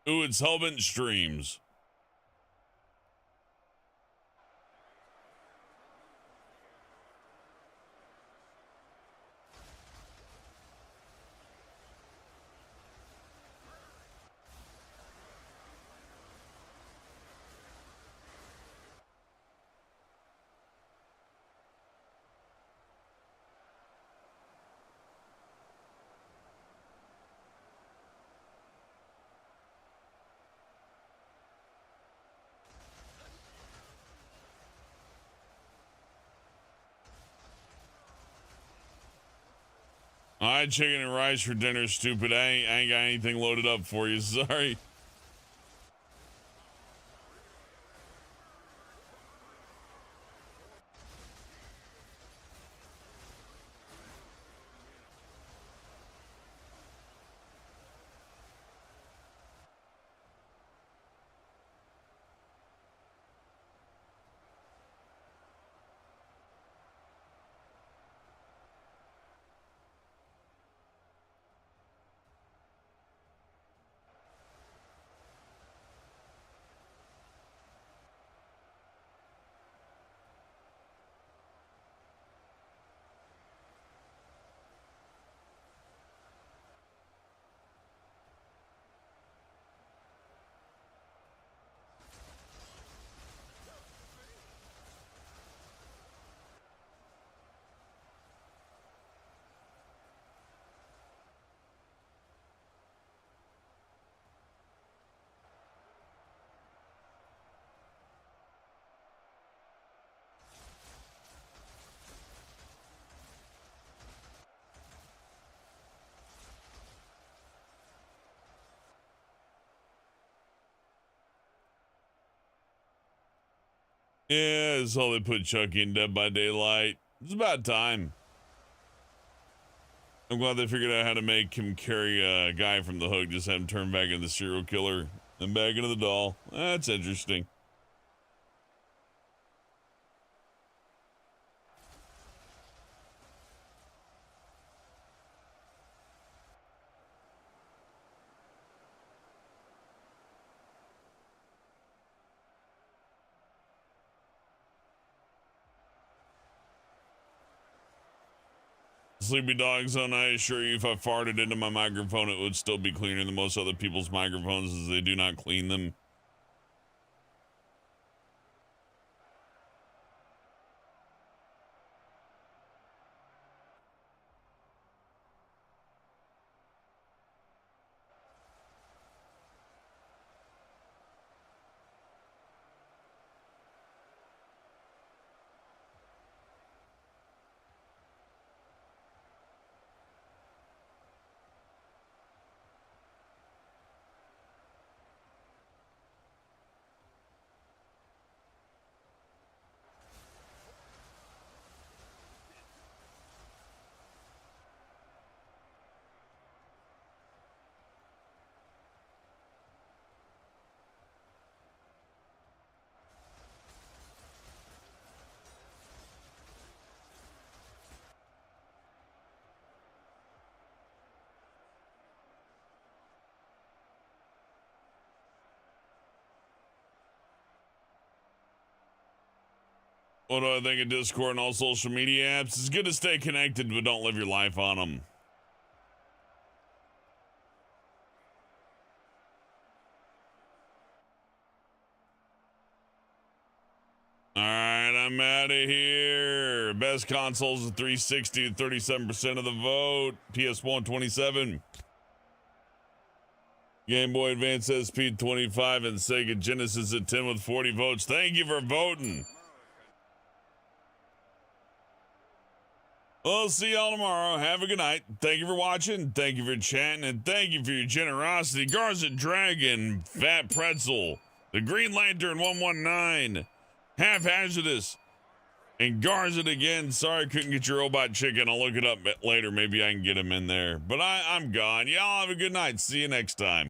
Ooh, it's Hellbent Streams. I had chicken and rice for dinner, stupid. I ain't got anything loaded up for you. Sorry. Yeah, that's all they put Chucky in Dead by Daylight. It's about time. I'm glad they figured out how to make him carry a guy from the hook, just have him turn back into the serial killer and back into the doll. That's interesting. Sleepy Dog Zone, I assure you, if I farted into my microphone, it would still be cleaner than most other people's microphones, as they do not clean them. What do I think of Discord and all social media apps? It's good to stay connected, but don't live your life on them. All right, I'm out of here. Best consoles at 360 to 37% of the vote. PS1 27. Game Boy Advance SP 25 and Sega Genesis at 10 with 40 votes. Thank you for voting. We'll see y'all tomorrow. Have a good night. Thank you for watching. Thank you for chatting. And thank you for your generosity. Garza Dragon, Fat Pretzel, the Green Lantern 119, Half Hazardous, and Garza again. Sorry I couldn't get your robot chicken. I'll look it up later. Maybe I can get him in there. But I'm gone. Y'all have a good night. See you next time.